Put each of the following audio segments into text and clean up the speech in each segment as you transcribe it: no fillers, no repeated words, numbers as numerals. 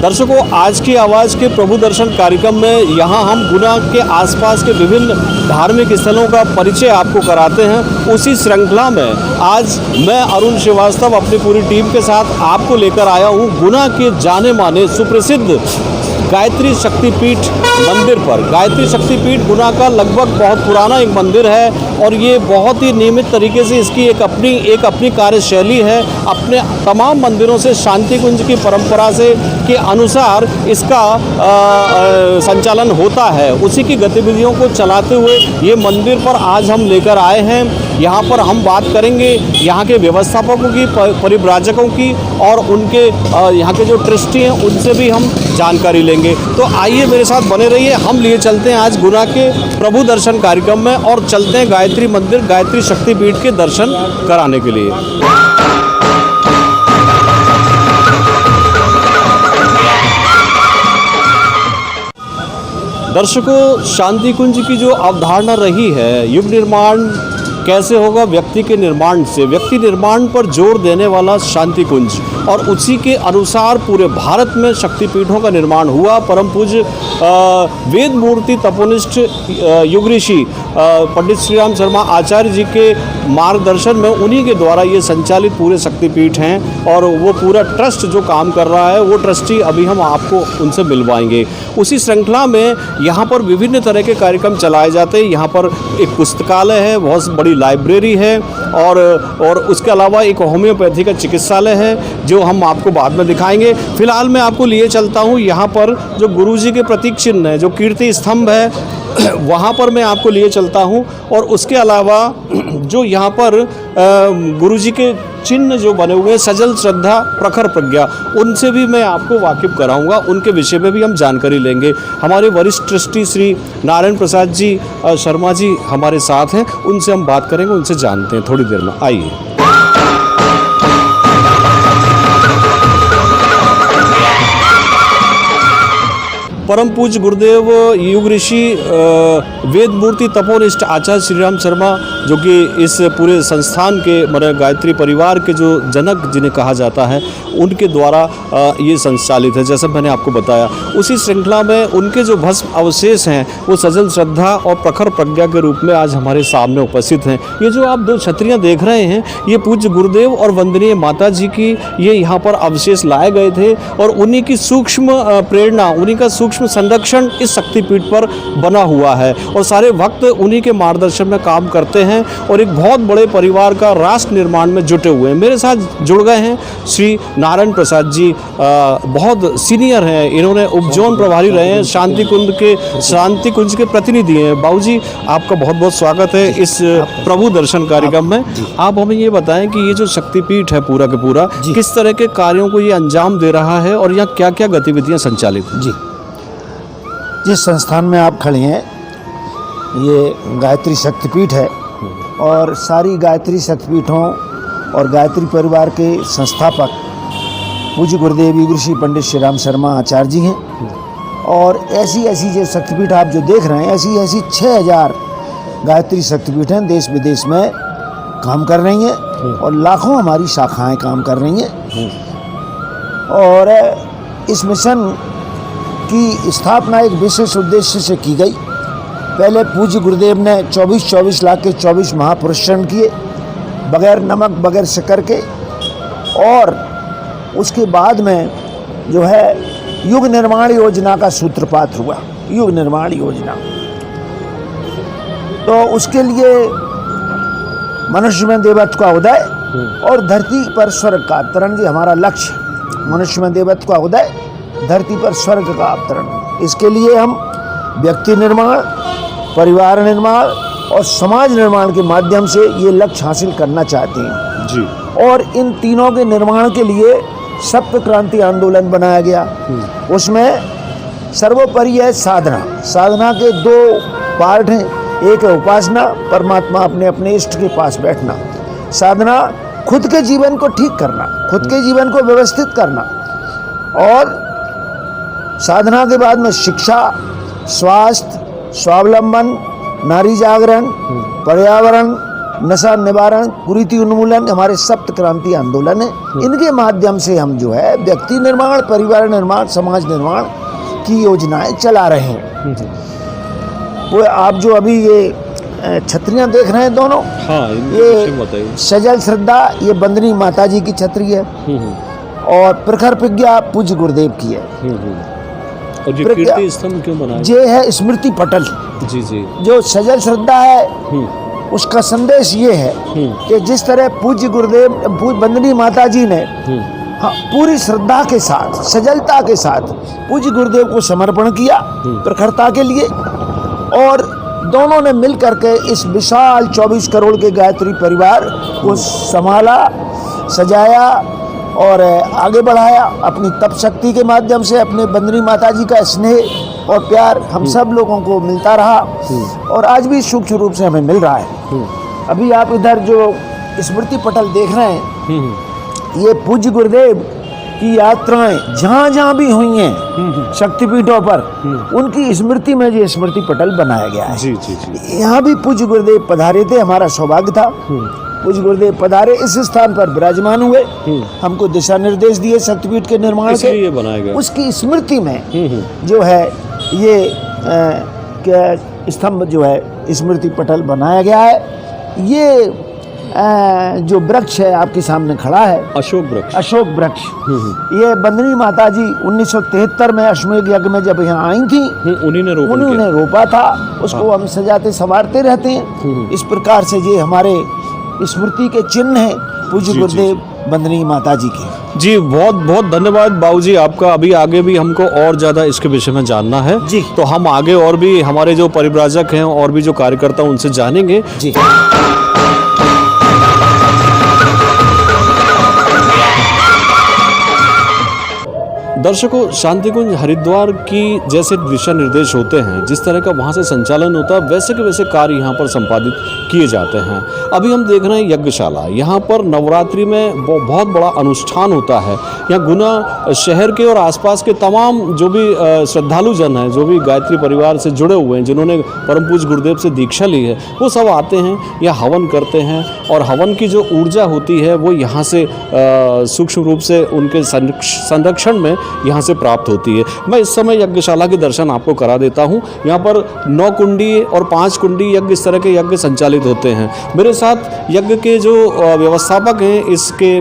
दर्शकों, आज की आवाज़ के प्रभु दर्शन कार्यक्रम में यहाँ हम गुना के आसपास के विभिन्न धार्मिक स्थलों का परिचय आपको कराते हैं। उसी श्रृंखला में आज मैं अरुण श्रीवास्तव अपनी पूरी टीम के साथ आपको लेकर आया हूँ गुना के जाने माने सुप्रसिद्ध गायत्री शक्तिपीठ मंदिर पर। गायत्री शक्तिपीठ गुना का लगभग बहुत पुराना एक मंदिर है और ये बहुत ही नियमित तरीके से इसकी एक अपनी कार्यशैली है। अपने तमाम मंदिरों से शांति कुंज की परंपरा से के अनुसार इसका संचालन होता है। उसी की गतिविधियों को चलाते हुए ये मंदिर पर आज हम लेकर आए हैं। यहाँ पर हम बात करेंगे यहाँ के व्यवस्थापकों की, परिव्राजकों की और उनके यहाँ के जो ट्रस्टी हैं उनसे भी हम जानकारी लेंगे। तो आइए मेरे साथ बने रहिए। हम लिए चलते हैं आज गुना के प्रभु दर्शन कार्यक्रम में और चलते हैं गायत्री मंदिर, गायत्री शक्तिपीठ के दर्शन कराने के लिए। दर्शकों, शांति कुंज की जो अवधारणा रही है, युग निर्माण कैसे होगा व्यक्ति के निर्माण से, व्यक्ति निर्माण पर जोर देने वाला शांति कुंज, और उसी के अनुसार पूरे भारत में शक्तिपीठों का निर्माण हुआ। परम पूज्य वेद मूर्ति तपोनिष्ठ युग ऋषि पंडित श्री राम शर्मा आचार्य जी के मार्गदर्शन में उन्हीं के द्वारा ये संचालित पूरे शक्तिपीठ हैं और वो पूरा ट्रस्ट जो काम कर रहा है वो ट्रस्टी अभी हम आपको उनसे मिलवाएंगे। उसी श्रृंखला में यहाँ पर विभिन्न तरह के कार्यक्रम चलाए जाते हैं। यहाँ पर एक पुस्तकालय है, बहुत बड़ी लाइब्रेरी है और उसके अलावा एक होम्योपैथी का चिकित्सालय है जो हम आपको बाद में दिखाएंगे। फिलहाल मैं आपको लिए चलता हूँ यहाँ पर जो गुरुजी के प्रतीक चिन्ह है, जो कीर्ति स्तंभ है, वहाँ पर मैं आपको लिए चलता हूँ। और उसके अलावा जो यहाँ पर गुरुजी के चिन्ह जो बने हुए हैं, सजल श्रद्धा प्रखर प्रज्ञा, उनसे भी मैं आपको वाकिफ कराऊंगा। उनके विषय में भी हम जानकारी लेंगे। हमारे वरिष्ठ ट्रस्टी श्री नारायण प्रसाद जी शर्मा जी हमारे साथ हैं, उनसे हम बात करेंगे, उनसे जानते हैं थोड़ी देर में। आइए। परम पूज्य गुरुदेव युग ऋषि वेद मूर्ति तपोनिष्ठ आचार्य श्री राम शर्मा, जो कि इस पूरे संस्थान के मतलब गायत्री परिवार के जो जनक जिन्हें कहा जाता है, उनके द्वारा ये संचालित है। जैसे मैंने आपको बताया, उसी श्रृंखला में उनके जो भस्म अवशेष हैं वो सजल श्रद्धा और प्रखर प्रज्ञा के रूप में आज हमारे सामने उपस्थित हैं। ये जो आप दो छतरियाँ देख रहे हैं, ये पूज्य गुरुदेव और वंदनीय माता जी की ये यहाँ पर अवशेष लाए गए थे और उन्हीं की सूक्ष्म प्रेरणा, उन्हीं का सूक्ष्म संरक्षण इस शक्तिपीठ पर बना हुआ है और सारे भक्त उन्हीं के मार्गदर्शन में काम करते हैं और एक बहुत बड़े परिवार का राष्ट्र निर्माण में जुटे हुए हैं। मेरे साथ जुड़ गए हैं श्री नारायण प्रसाद जी, बहुत सीनियर हैं, इन्होंने उपजोन प्रभारी रहे हैं, शांति कुंज के प्रतिनिधि हैं। बाबू जी, आपका बहुत बहुत स्वागत है इस प्रभु दर्शन कार्यक्रम में। आप हमें ये बताएं कि ये जो शक्तिपीठ है पूरा का पूरा किस तरह के कार्यों को ये अंजाम दे रहा है और यहाँ क्या क्या गतिविधियाँ संचालित हैं? जिस संस्थान में आप खड़े हैं ये गायत्री शक्तिपीठ है और सारी गायत्री शक्तिपीठों और गायत्री परिवार के संस्थापक पूज्य गुरुदेव युग ऋषि पंडित श्री राम शर्मा आचार्य जी हैं। और ऐसी जो शक्तिपीठ आप जो देख रहे हैं, ऐसी 6000 गायत्री शक्तिपीठ हैं, देश विदेश में काम कर रही हैं और लाखों हमारी शाखाएं काम कर रही हैं। और इस मिशन की स्थापना एक विशेष उद्देश्य से की गई। पहले पूज्य गुरुदेव ने 24 लाख के 24 महापुरुषण किए, बगैर नमक बगैर शक्कर के। और उसके बाद में जो है युग निर्माण योजना का सूत्रपात हुआ, युग निर्माण योजना। तो उसके लिए मनुष्य में देवत्व का उदय और धरती पर स्वर्ग का अवतरण, जी हमारा लक्ष्य, मनुष्य में देवत्व का उदय, धरती पर स्वर्ग का अवतरण। इसके लिए हम व्यक्ति निर्माण, परिवार निर्माण और समाज निर्माण के माध्यम से ये लक्ष्य हासिल करना चाहते हैं जी। और इन तीनों के निर्माण के लिए सप्त क्रांति आंदोलन बनाया गया। उसमें सर्वोपरि है साधना। साधना के 2 पार्ट हैं, एक है उपासना, परमात्मा अपने अपने इष्ट के पास बैठना। साधना खुद के जीवन को ठीक करना, खुद के जीवन को व्यवस्थित करना। और साधना के बाद में शिक्षा, स्वास्थ्य, स्वावलंबन, नारी जागरण, पर्यावरण, नशा निवारण, कुरीति उन्मूलन हमारे सप्त क्रांति आंदोलन है। इनके माध्यम से हम जो है व्यक्ति निर्माण, परिवार निर्माण, समाज निर्माण की योजनाएं चला रहे हैं। वो आप जो अभी ये छतरियाँ देख रहे हैं दोनों, हाँ, ये सजल श्रद्धा, ये बंदनी माता जी की छतरी है और प्रखर प्रज्ञा पूज्य गुरुदेव की है। और ये कीर्ति स्तंभ क्यों बनाया? ये है स्मृति पटल। जी जी। जो सजल श्रद्धा है उसका संदेश ये है कि जिस तरह पूज्य गुरुदेव बंदनी माता जी ने हाँ पूरी श्रद्धा के साथ, सजलता के साथ पूज्य गुरुदेव को समर्पण किया प्रखरता के लिए, और दोनों ने मिल करके इस विशाल 24 करोड़ के गायत्री परिवार को संभाला, सजाया और आगे बढ़ाया। अपनी तप शक्ति के माध्यम से अपने बंदनी माता जी का स्नेह और प्यार हम सब लोगों को मिलता रहा और आज भी सूक्ष्म रूप से हमें मिल रहा है। अभी आप इधर जो स्मृति पटल देख रहे हैं, ये पूज्य गुरुदेव की यात्राएं जहाँ जहाँ भी हुई हैं शक्तिपीठों पर, उनकी स्मृति में ये स्मृति पटल बनाया गया है। जी जी जी। यहाँ भी पूज्य गुरुदेव पधारे थे, हमारा सौभाग्य था। पूज्य गुरुदेव पधारे, इस स्थान पर विराजमान हुए, हमको दिशा निर्देश दिए शक्तिपीठ के निर्माण के, ये बनाया गया। उसकी स्मृति में जो है ये क्या स्तंभ जो है स्मृति पटल बनाया गया है। ये जो वृक्ष है आपके सामने खड़ा है, अशोक वृक्ष। अशोक वृक्ष, ये बंदनी माता जी 1973 में अश्वमेध यज्ञ में जब यहाँ आई थी, उन्होंने रोपा था। उसको हम सजाते संवारते रहते हैं। इस प्रकार से ये हमारे स्मृति के चिन्ह हैं पूज्य गुरुदेव बंदनी माता जी के। जी बहुत बहुत धन्यवाद बाबूजी आपका। अभी आगे भी हमको और ज़्यादा इसके विषय में जानना है जी, तो हम आगे और भी हमारे जो परिव्राजक हैं और भी जो कार्यकर्ता उनसे जानेंगे जी। दर्शकों, शांति कुंज हरिद्वार की जैसे दिशा निर्देश होते हैं, जिस तरह का वहाँ से संचालन होता है, वैसे के वैसे कार्य यहाँ पर संपादित किए जाते हैं। अभी हम देख रहे हैं यज्ञशाला, यहाँ पर नवरात्रि में बहुत बड़ा अनुष्ठान होता है। यहाँ गुना शहर के और आसपास के तमाम जो भी श्रद्धालु जन हैं, जो भी गायत्री परिवार से जुड़े हुए हैं, जिन्होंने परम पूज्य गुरुदेव से दीक्षा ली है, वो सब आते हैं, यहाँ हवन करते हैं और हवन की जो ऊर्जा होती है वो यहाँ से सूक्ष्म रूप से उनके संरक्षण में यहाँ से प्राप्त होती है। मैं इस समय यज्ञशाला के दर्शन आपको करा देता हूँ। यहाँ पर 9 कुंडी और 5 कुंडी यज्ञ, इस तरह के यज्ञ संचालित होते हैं। मेरे साथ यज्ञ के जो व्यवस्थापक हैं, इसके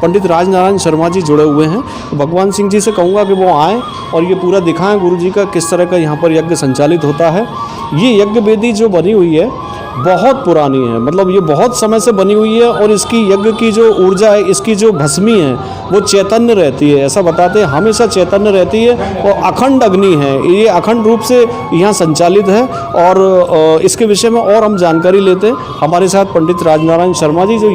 पंडित राजनारायण शर्मा जी जुड़े हुए हैं। भगवान सिंह जी से कहूँगा कि वो आएँ और ये पूरा दिखाएं गुरु जी का किस तरह का यहाँ पर यज्ञ संचालित होता है। ये यज्ञ वेदी जो बनी हुई है बहुत पुरानी है, मतलब ये बहुत समय से बनी हुई है और इसकी यज्ञ की जो ऊर्जा है, इसकी जो भस्मी है वो चैतन्य रहती है, ऐसा बताते हैं, हमेशा चैतन्य रहती है और अखंड अग्नि है, ये अखंड रूप से यहाँ संचालित है। और इसके विषय में और हम जानकारी लेते हैं। हमारे साथ पंडित राजनारायण शर्मा जी जो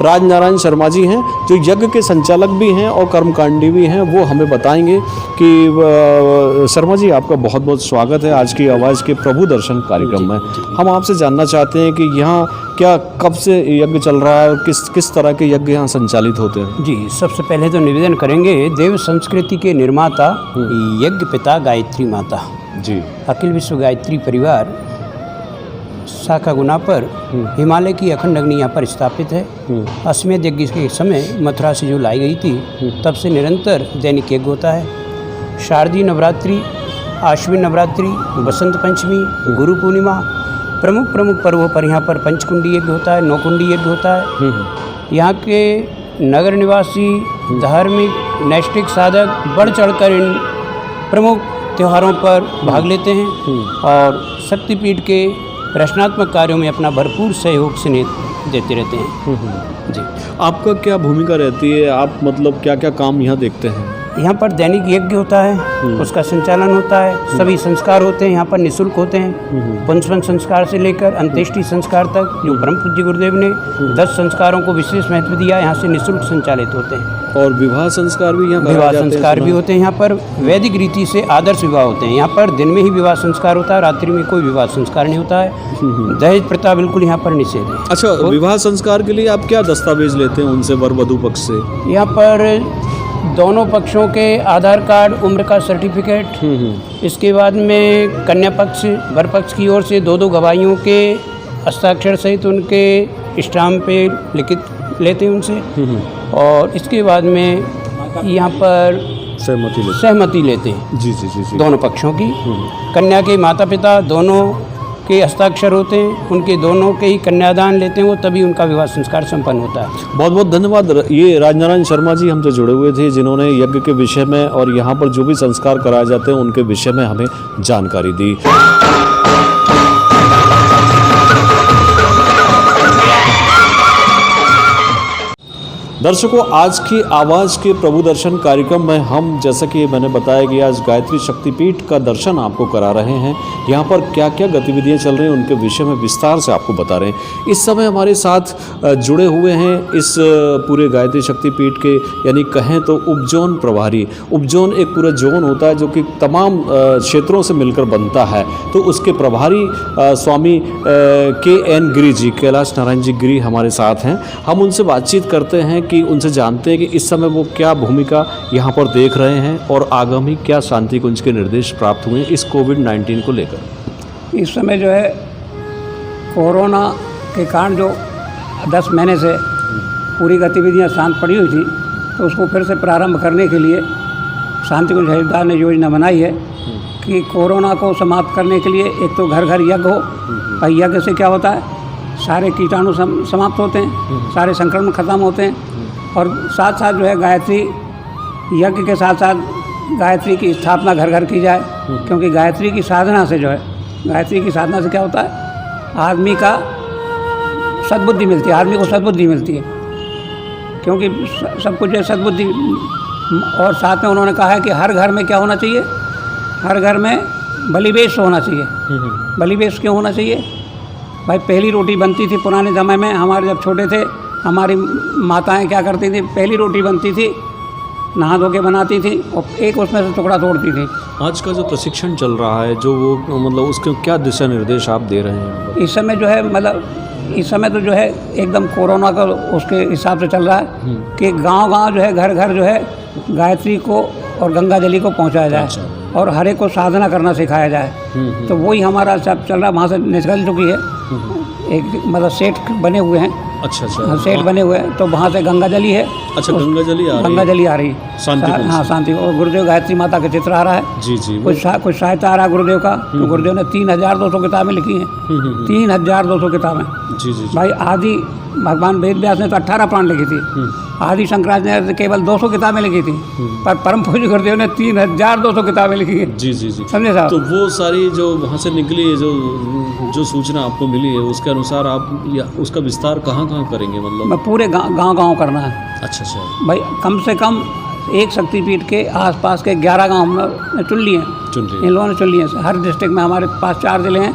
राजनारायण शर्मा जी हैं, जो यज्ञ के संचालक भी हैं और कर्मकांडी भी हैं, वो हमें बताएंगे कि शर्मा जी आपका बहुत बहुत स्वागत है आज की आवाज़ के प्रभु दर्शन कार्यक्रम में। हम आपसे जानना चाहते हैं कि यहाँ क्या कब से यज्ञ चल रहा है और किस तरह के यज्ञ यहाँ संचालित होते हैं? जी, सबसे पहले तो निवेदन करेंगे देव संस्कृति के निर्माता यज्ञ पिता गायत्री माता जी, अखिल विश्व गायत्री परिवार शाखा गुना पर हिमालय की अखंड अग्नि यहाँ पर स्थापित है। अश्वमेध यज्ञ के समय मथुरा से जो लाई गई थी, तब से निरंतर दैनिक यज्ञ होता है। शारदीय नवरात्रि, आश्विन नवरात्रि, बसंत पंचमी, गुरु पूर्णिमा, प्रमुख पर्वों पर यहाँ पर पंचकुंडी यज्ञ होता है, 9 कुंडी यज्ञ होता है। यहाँ के नगर निवासी, धार्मिक, नैष्ठिक साधक बढ़ चढ़कर इन प्रमुख त्योहारों पर भाग लेते हैं और शक्तिपीठ के रचनात्मक कार्यों में अपना भरपूर सहयोग से देते रहते हैं। जी, आपका क्या भूमिका रहती है? आप मतलब क्या क्या काम यहाँ देखते हैं? यहाँ पर दैनिक यज्ञ होता है, उसका संचालन होता है, सभी संस्कार होते हैं यहाँ पर निःशुल्क होते हैं। पंचवन संस्कार से लेकर अंत्येष्टि संस्कार तक जो परम पूज्य गुरुदेव ने 10 संस्कारों को विशेष महत्व दिया, यहाँ से निःशुल्क संचालित होते हैं। और विवाह संस्कार भी यहाँ विवाह संस्कार भी होते हैं। यहाँ पर वैदिक रीति से आदर्श विवाह होते हैं। यहाँ पर दिन में ही विवाह संस्कार होता है, रात्रि में कोई विवाह संस्कार नहीं होता है। दहेज प्रथा बिल्कुल यहाँ पर निषेध है। अच्छा, विवाह संस्कार के लिए आप क्या दस्तावेज लेते हैं उनसे, वर वधू पक्ष से? यहाँ पर दोनों पक्षों के आधार कार्ड, उम्र का सर्टिफिकेट, इसके बाद में कन्या पक्ष, वर पक्ष की ओर से 2-2 गवाहियों के हस्ताक्षर सहित उनके स्टाम्प पे लिखित लेते हैं उनसे, और इसके बाद में यहाँ पर सहमति लेते हैं जी जी जी जी। दोनों पक्षों की। कन्या के माता पिता दोनों के हस्ताक्षर होते हैं, उनके दोनों के ही कन्यादान लेते हैं वो, तभी उनका विवाह संस्कार संपन्न होता है। बहुत बहुत धन्यवाद। ये राजनारायण शर्मा जी हमसे जुड़े हुए थे, जिन्होंने यज्ञ के विषय में और यहाँ पर जो भी संस्कार कराए जाते हैं उनके विषय में हमें जानकारी दी। दर्शकों, आज की आवाज़ के प्रभु दर्शन कार्यक्रम में हम, जैसा कि मैंने बताया कि आज गायत्री शक्तिपीठ का दर्शन आपको करा रहे हैं। यहाँ पर क्या क्या गतिविधियाँ चल रही हैं उनके विषय में विस्तार से आपको बता रहे हैं। इस समय हमारे साथ जुड़े हुए हैं इस पूरे गायत्री शक्तिपीठ के, यानी कहें तो उपजोन प्रभारी। उपजोन एक पूरा जोन होता है जो कि तमाम क्षेत्रों से मिलकर बनता है, तो उसके प्रभारी स्वामी KN गिरी जी, कैलाश नारायण जी गिरी हमारे साथ हैं। हम उनसे बातचीत करते हैं कि उनसे जानते हैं कि इस समय वो क्या भूमिका यहाँ पर देख रहे हैं और आगामी क्या शांति कुंज के निर्देश प्राप्त हुए इस कोविड-19 को लेकर। इस समय जो है कोरोना के कारण जो 10 महीने से पूरी गतिविधियाँ शांत पड़ी हुई थी, तो उसको फिर से प्रारंभ करने के लिए शांति कुंज हरिद्वार ने योजना बनाई है कि कोरोना को समाप्त करने के लिए एक तो घर घर यज्ञ हो। और यज्ञ से क्या होता है, सारे कीटाणु समाप्त होते हैं, सारे संक्रमण खत्म होते हैं, और साथ साथ जो है गायत्री यज्ञ के साथ साथ गायत्री की स्थापना घर घर की जाए। क्योंकि गायत्री की साधना से जो है, गायत्री की साधना से क्या होता है, आदमी का सद्बुद्धि मिलती है, आदमी को सद्बुद्धि मिलती है। क्योंकि सब कुछ है सद्बुद्धि। और साथ में उन्होंने कहा है कि हर घर में क्या होना चाहिए, हर घर में बलिवेश होना चाहिए। बलिवेश क्यों होना चाहिए भाई? पहली रोटी बनती थी पुराने समय में, हमारे जब छोटे थे हमारी माताएं क्या करती थी, पहली रोटी बनती थी, नहा धो के बनाती थी और एक उसमें से टुकड़ा तोड़ती थी। आज का जो प्रशिक्षण चल रहा है, जो वो मतलब उसके क्या दिशा निर्देश आप दे रहे हैं? इस समय जो है मतलब इस समय तो जो है एकदम कोरोना का उसके हिसाब से चल रहा है कि गांव-गांव जो है, घर घर जो है गायत्री को और गंगा जली को पहुंचाया जाए और हर एक को साधना करना सिखाया जाए। तो वही हमारा सब चल रहा है। वहाँ से निकल चुकी है, एक मतलब सेट बने हुए हैं। अच्छा अच्छा, सेट बने हुए हैं, तो वहाँ से गंगा जली है। अच्छा, गंगा जली आ रही है। गंगा जली आ रही शांति कुंज। हाँ, शांति। और गुरुदेव गायत्री माता का चित्र आ रहा है। जी जी। कुछ साहित्य आ रहा है गुरुदेव का। तो गुरुदेव ने 3200 किताबें लिखी हैं। 3200 किताबें। जी जी। भाई आदि भगवान वेद व्यास ने तो 18 पुराण लिखी थी। आदि शंकराचार्य ने केवल 200 किताबें लिखी थी, पर परम पूज्य गुरुदेव ने 3200 किताबें लिखी हैं। जी जी जी, समझे साहब? तो वो सारी जो वहाँ से निकली है, जो सूचना आपको मिली है, उसके अनुसार आप या उसका विस्तार कहाँ करेंगे? मतलब मैं पूरे गांव करना है। अच्छा अच्छा, भाई कम से कम एक शक्तिपीठ के आसपास के 11 गांव हमने चुन लिए हैं। इन लोगों ने चुन लिए हैं। हर डिस्ट्रिक्ट में हमारे पास 4 जिले हैं,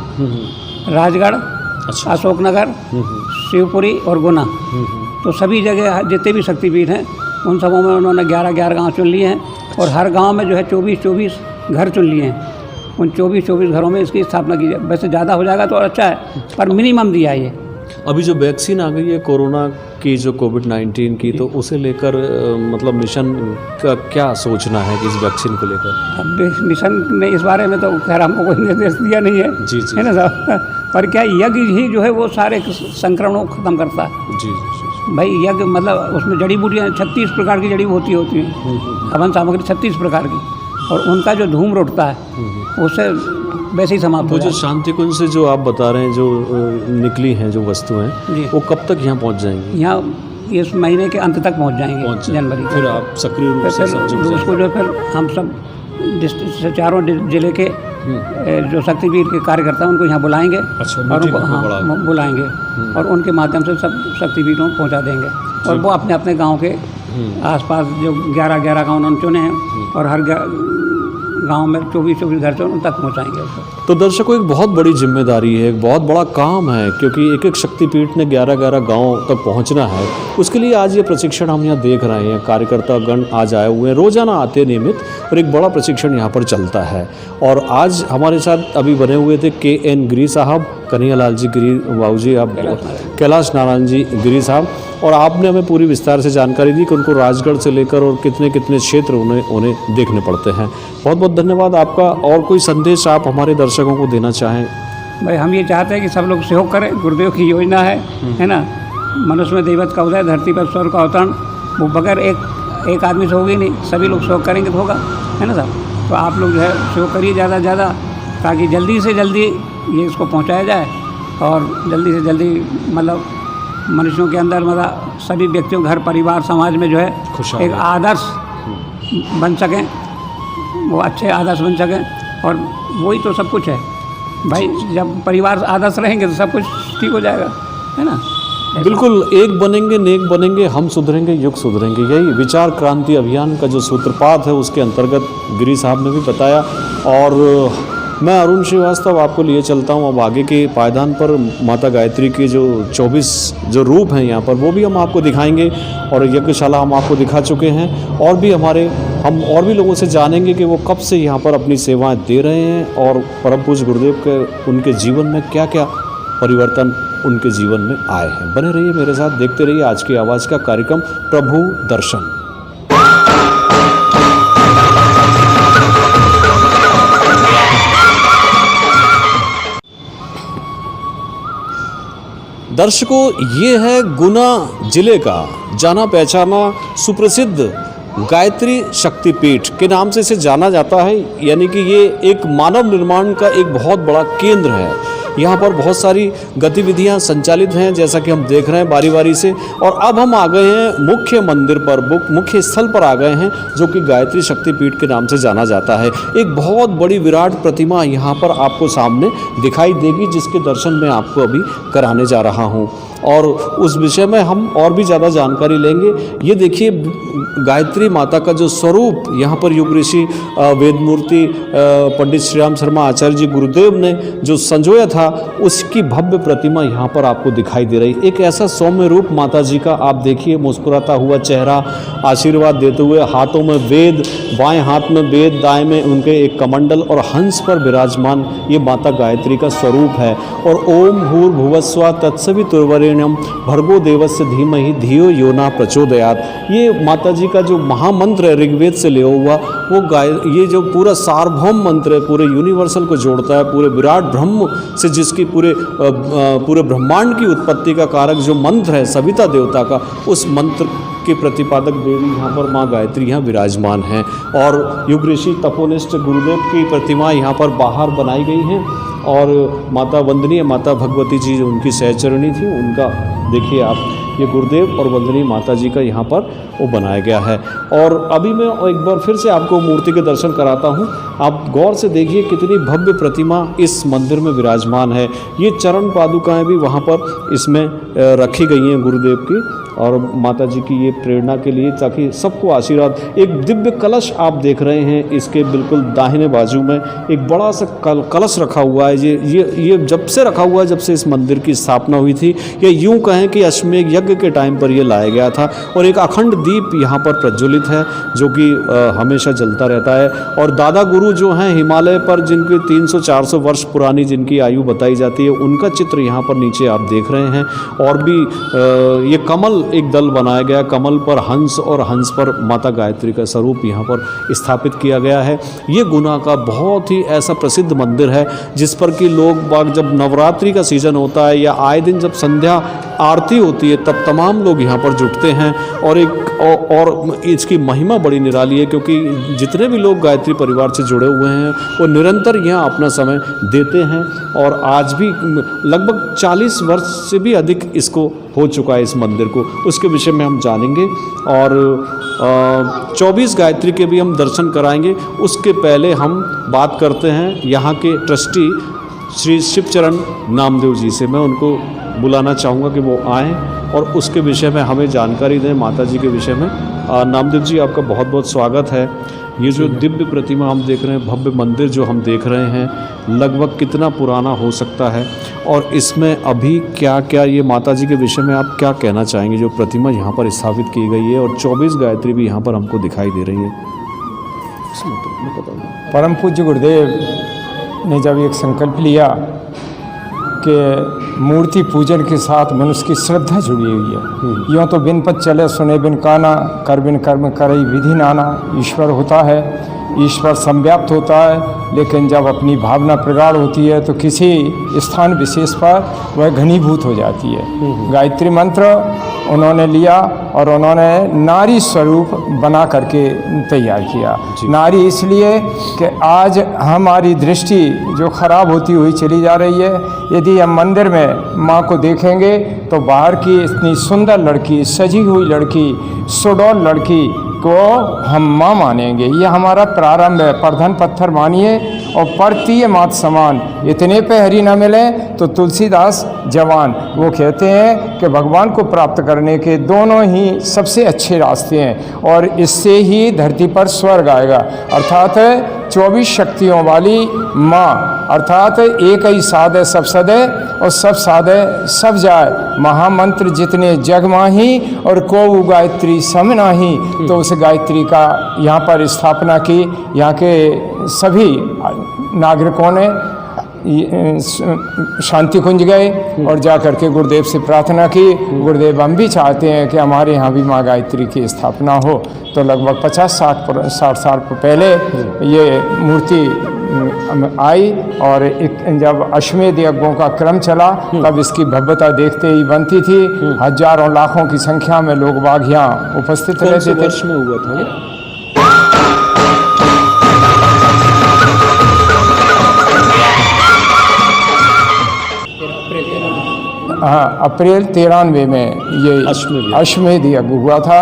राजगढ़, अच्छा, अशोकनगर, शिवपुरी और गुना। तो सभी जगह जितने भी शक्तिपीठ हैं उन सबों में उन्होंने 11 गांव चुन लिए हैं। और हर गांव में जो है 24 घर चुन लिए हैं। उन 24 घरों में इसकी स्थापना की जाए। वैसे ज़्यादा हो जाएगा तो अच्छा है, पर मिनिमम दिया है ये। अभी जो वैक्सीन आ गई है कोरोना की, जो कोविड-19 की, तो उसे लेकर मतलब मिशन का क्या सोचना है कि इस वैक्सीन को लेकर? अब मिशन ने इस बारे में तो खैर हमको कोई निर्देश दिया नहीं है। जी जी, है ना साहब? पर क्या यज्ञ ही जो है वो सारे संक्रमणों को ख़त्म करता है। जी जी। भाई यज्ञ मतलब उसमें जड़ी बूटियाँ 36 प्रकार की जड़ी बूटी होती हैं, हवन सामग्री 36 प्रकार की, और उनका जो धूम उठता है उससे वैसे ही समाप्त हो वो जो जाए। शांति कुंज से जो आप बता रहे हैं, जो निकली हैं जो वस्तुएं, जी। वो कब तक यहाँ पहुँच जाएंगी? यहाँ इस महीने के अंत तक पहुँच जाएंगे, जनवरी। फिर आप सक्रिय रूप से सब जुट फिर उसको जो फिर हम सब डिस्ट्रिक्ट से चारों जिले के जो शक्तिपीठ के कार्यकर्ता उनको यहाँ बुलाएंगे। अच्छा, और उनको हाँ बुलाएंगे और उनके माध्यम से सब शक्तिपीठों को पहुँचा देंगे। और वो अपने अपने गांव के आसपास जो 11 गांव उन्होंने चुने हैं, और हर गांव में 24 घर से उन तक पहुँचाएंगे उसको। तो दर्शकों, एक बहुत बड़ी जिम्मेदारी है, एक बहुत बड़ा काम है, क्योंकि एक एक शक्तिपीठ ने 11 गांव तक पहुंचना है। उसके लिए आज ये प्रशिक्षण हम यहाँ देख रहे हैं। कार्यकर्ता गण आज आए हुए हैं, रोजाना आते हैं नियमित, और एक बड़ा प्रशिक्षण यहाँ पर चलता है। और आज हमारे साथ अभी बने हुए थे KN गिरी साहब, कन्हैयालाल जी गिरी बाबू जी, आप कैलाश नारायण जी गिरी साहब, और आपने हमें पूरी विस्तार से जानकारी दी कि उनको राजगढ़ से लेकर और कितने कितने क्षेत्र उन्हें देखने पड़ते हैं। बहुत बहुत धन्यवाद आपका। और कोई संदेश आप हमारे दर्शकों को देना चाहें? भाई हम ये चाहते हैं कि सब लोग सहयोग करें। गुरुदेव की योजना है ना, मनुष्य में दैवत का उदय, धरती पर स्वर्ग का अवतरण, वो बगैर एक आदमी से होगी नहीं, सभी लोग सहयोग करेंगे तो होगा, है ना साहब। तो आप लोग जो है सहयोग करिए ज़्यादा से ज़्यादा, ताकि जल्दी से जल्दी ये इसको पहुंचाया जाए और जल्दी से जल्दी मतलब मनुष्यों के अंदर मतलब सभी व्यक्तियों, घर परिवार समाज में जो है एक आदर्श बन सकें, वो अच्छे आदर्श बन सकें। और वही तो सब कुछ है भाई, जब परिवार आदर्श रहेंगे तो सब कुछ ठीक हो जाएगा, है ना। बिल्कुल, एक बनेंगे नेक बनेंगे, हम सुधरेंगे युग सुधरेंगे, यही विचार क्रांति अभियान का जो सूत्रपात है उसके अंतर्गत गिरी साहब ने भी बताया। और मैं अरुण श्रीवास्तव आपको लिए चलता हूँ अब आगे के पायदान पर। माता गायत्री के जो 24 जो रूप हैं यहाँ पर वो भी हम आपको दिखाएंगे, और यज्ञशाला हम आपको दिखा चुके हैं, और भी हम और भी लोगों से जानेंगे कि वो कब से यहाँ पर अपनी सेवाएं दे रहे हैं, और परम पूज्य गुरुदेव के उनके जीवन में क्या क्या परिवर्तन उनके जीवन में आए हैं। बने रहिए मेरे साथ, देखते रहिए आज की आवाज़ का कार्यक्रम प्रभु दर्शन। दर्शकों, ये है गुना जिले का जाना पहचाना सुप्रसिद्ध गायत्री शक्तिपीठ के नाम से इसे जाना जाता है, यानी कि ये एक मानव निर्माण का एक बहुत बड़ा केंद्र है। यहाँ पर बहुत सारी गतिविधियाँ संचालित हैं, जैसा कि हम देख रहे हैं बारी बारी से। और अब हम आ गए हैं मुख्य मंदिर पर, मुख्य स्थल पर आ गए हैं, जो कि गायत्री शक्तिपीठ के नाम से जाना जाता है। एक बहुत बड़ी विराट प्रतिमा यहाँ पर आपको सामने दिखाई देगी, जिसके दर्शन मैं आपको अभी कराने जा रहा हूँ, और उस विषय में हम और भी ज़्यादा जानकारी लेंगे। ये देखिए, गायत्री माता का जो स्वरूप यहाँ पर युग ऋषि वेदमूर्ति पंडित श्री राम शर्मा आचार्य जी गुरुदेव ने जो संजोया था, उसकी भव्य प्रतिमा यहाँ पर आपको दिखाई दे रही। एक ऐसा सौम्य रूप माता जी का, आप देखिए, मुस्कुराता हुआ चेहरा, आशीर्वाद देते हुए, हाथों में वेद, बाएं हाथ में वेद, दाएं में उनके एक कमंडल, और हंस पर विराजमान ये माता गायत्री का स्वरूप है। और ओम भूर्भुवस्व तत्सवितुर्वरेण्यम भर्गो देवस्य धीमहि धियो यो न प्रचोदयात्, ये माता जी का जो महामंत्र है ऋग्वेद से लिया हुआ, वो ये जो पूरा सार्वभौम मंत्र है, पूरे यूनिवर्सल को जोड़ता है, पूरे विराट ब्रह्म से जिसकी पूरे ब्रह्मांड की उत्पत्ति का कारक जो मंत्र है सविता देवता का, उस मंत्र के प्रतिपादक देवी यहाँ पर माँ गायत्री यहाँ विराजमान हैं। और युग ऋषि तपोनिष्ठ गुरुदेव की प्रतिमा यहाँ पर बाहर बनाई गई हैं, और माता वंदनीय माता भगवती जी जो उनकी सहचरणी थी, उनका देखिए आप, ये गुरुदेव और वंदनीय माता जी का यहाँ पर वो बनाया गया है। और अभी मैं एक बार फिर से आपको मूर्ति के दर्शन कराता हूँ। आप गौर से देखिए कितनी भव्य प्रतिमा इस मंदिर में विराजमान है। ये चरण पादुकाएं भी वहाँ पर इसमें रखी गई हैं गुरुदेव की, और माता जी की ये प्रेरणा के लिए, ताकि सबको आशीर्वाद। एक दिव्य कलश आप देख रहे हैं, इसके बिल्कुल दाहिने बाजू में एक बड़ा सा कलश रखा हुआ है। ये जब से रखा हुआ है, जब से इस मंदिर की स्थापना हुई थी, या यूँ कहें कि अश्वमेध यज्ञ के टाइम पर ये लाया गया था। और एक अखंड दीप यहाँ पर प्रज्वलित है, जो कि हमेशा जलता रहता है। और दादा गुरु जो हैं हिमालय पर, जिनकी 300-400 वर्ष पुरानी जिनकी आयु बताई जाती है, उनका चित्र यहाँ पर नीचे आप देख रहे हैं। और भी ये कमल एक दल बनाया गया, कमल पर हंस और हंस पर माता गायत्री का स्वरूप यहाँ पर स्थापित किया गया है। ये गुना का बहुत ही ऐसा प्रसिद्ध मंदिर है, जिस पर कि लोग बाग जब नवरात्रि का सीजन होता है, या आए दिन जब संध्या आरती होती है, तब तमाम लोग यहाँ पर जुटते हैं। और इसकी महिमा बड़ी निराली है, क्योंकि जितने भी लोग गायत्री परिवार से जुड़े हुए हैं, वो निरंतर यहाँ अपना समय देते हैं। और आज भी लगभग 40 वर्ष से भी अधिक इसको हो चुका है, इस मंदिर को। उसके विषय में हम जानेंगे, और 24 गायत्री के भी हम दर्शन कराएंगे। उसके पहले हम बात करते हैं यहाँ के ट्रस्टी श्री शिवचरण नामदेव जी से। मैं उनको बुलाना चाहूँगा कि वो आएँ और उसके विषय में हमें जानकारी दें, माता जी के विषय में। नामदेव जी, आपका बहुत बहुत स्वागत है। ये जो दिव्य प्रतिमा हम देख रहे हैं, भव्य मंदिर जो हम देख रहे हैं, लगभग कितना पुराना हो सकता है, और इसमें अभी क्या क्या, ये माता जी के विषय में आप क्या कहना चाहेंगे, जो प्रतिमा यहाँ पर स्थापित की गई है, और 24 गायत्री भी यहाँ पर हमको दिखाई दे रही है? परम पूज्य गुरुदेव ने जब एक संकल्प लिया कि मूर्ति पूजन के साथ मनुष्य की श्रद्धा जुड़ी हुई है। यूँ तो बिन पद चले सुने बिन काना, कर बिन कर्म करई विधि नाना, ईश्वर होता है, ईश्वर संव्याप्त होता है, लेकिन जब अपनी भावना प्रगाढ़ होती है तो किसी स्थान विशेष पर वह घनीभूत हो जाती है। गायत्री मंत्र उन्होंने लिया और उन्होंने नारी स्वरूप बना करके तैयार किया। नारी इसलिए कि आज हमारी दृष्टि जो खराब होती हुई चली जा रही है, यदि हम मंदिर में माँ को देखेंगे तो बाहर की इतनी सुंदर लड़की, सजी हुई लड़की, सुडौल लड़की को हम माँ मानेंगे। ये हमारा प्रारंभ है। प्रधान पत्थर मानिए और परतीय मात समान, इतने पे हरी न मिले तो तुलसीदास जवान। वो कहते हैं कि भगवान को प्राप्त करने के दोनों ही सबसे अच्छे रास्ते हैं और इससे ही धरती पर स्वर्ग आएगा। अर्थात 24 शक्तियों वाली माँ, अर्थात एक ही साध है सब सदे और सब साधे सब जाए। महामंत्र जितने जग माही और को गायत्री सम नाही। तो उस गायत्री का यहाँ पर स्थापना की। यहाँ के सभी नागरिकों ने शांति कुंज गए और जा कर के गुरुदेव से प्रार्थना की, गुरुदेव हम भी चाहते हैं कि हमारे यहाँ भी माँ गायत्री की स्थापना हो। तो लगभग 50-60 साल पहले ये मूर्ति आई और जब अश्वमेध यज्ञों का क्रम चला तब इसकी भव्यता देखते ही बनती थी। हजारों लाखों की संख्या में लोग बाग यहाँ उपस्थित रहते थे। वर्ष में हुआ था? हाँ, अप्रैल 93 में ये अश्वमेध यज्ञ हुआ था।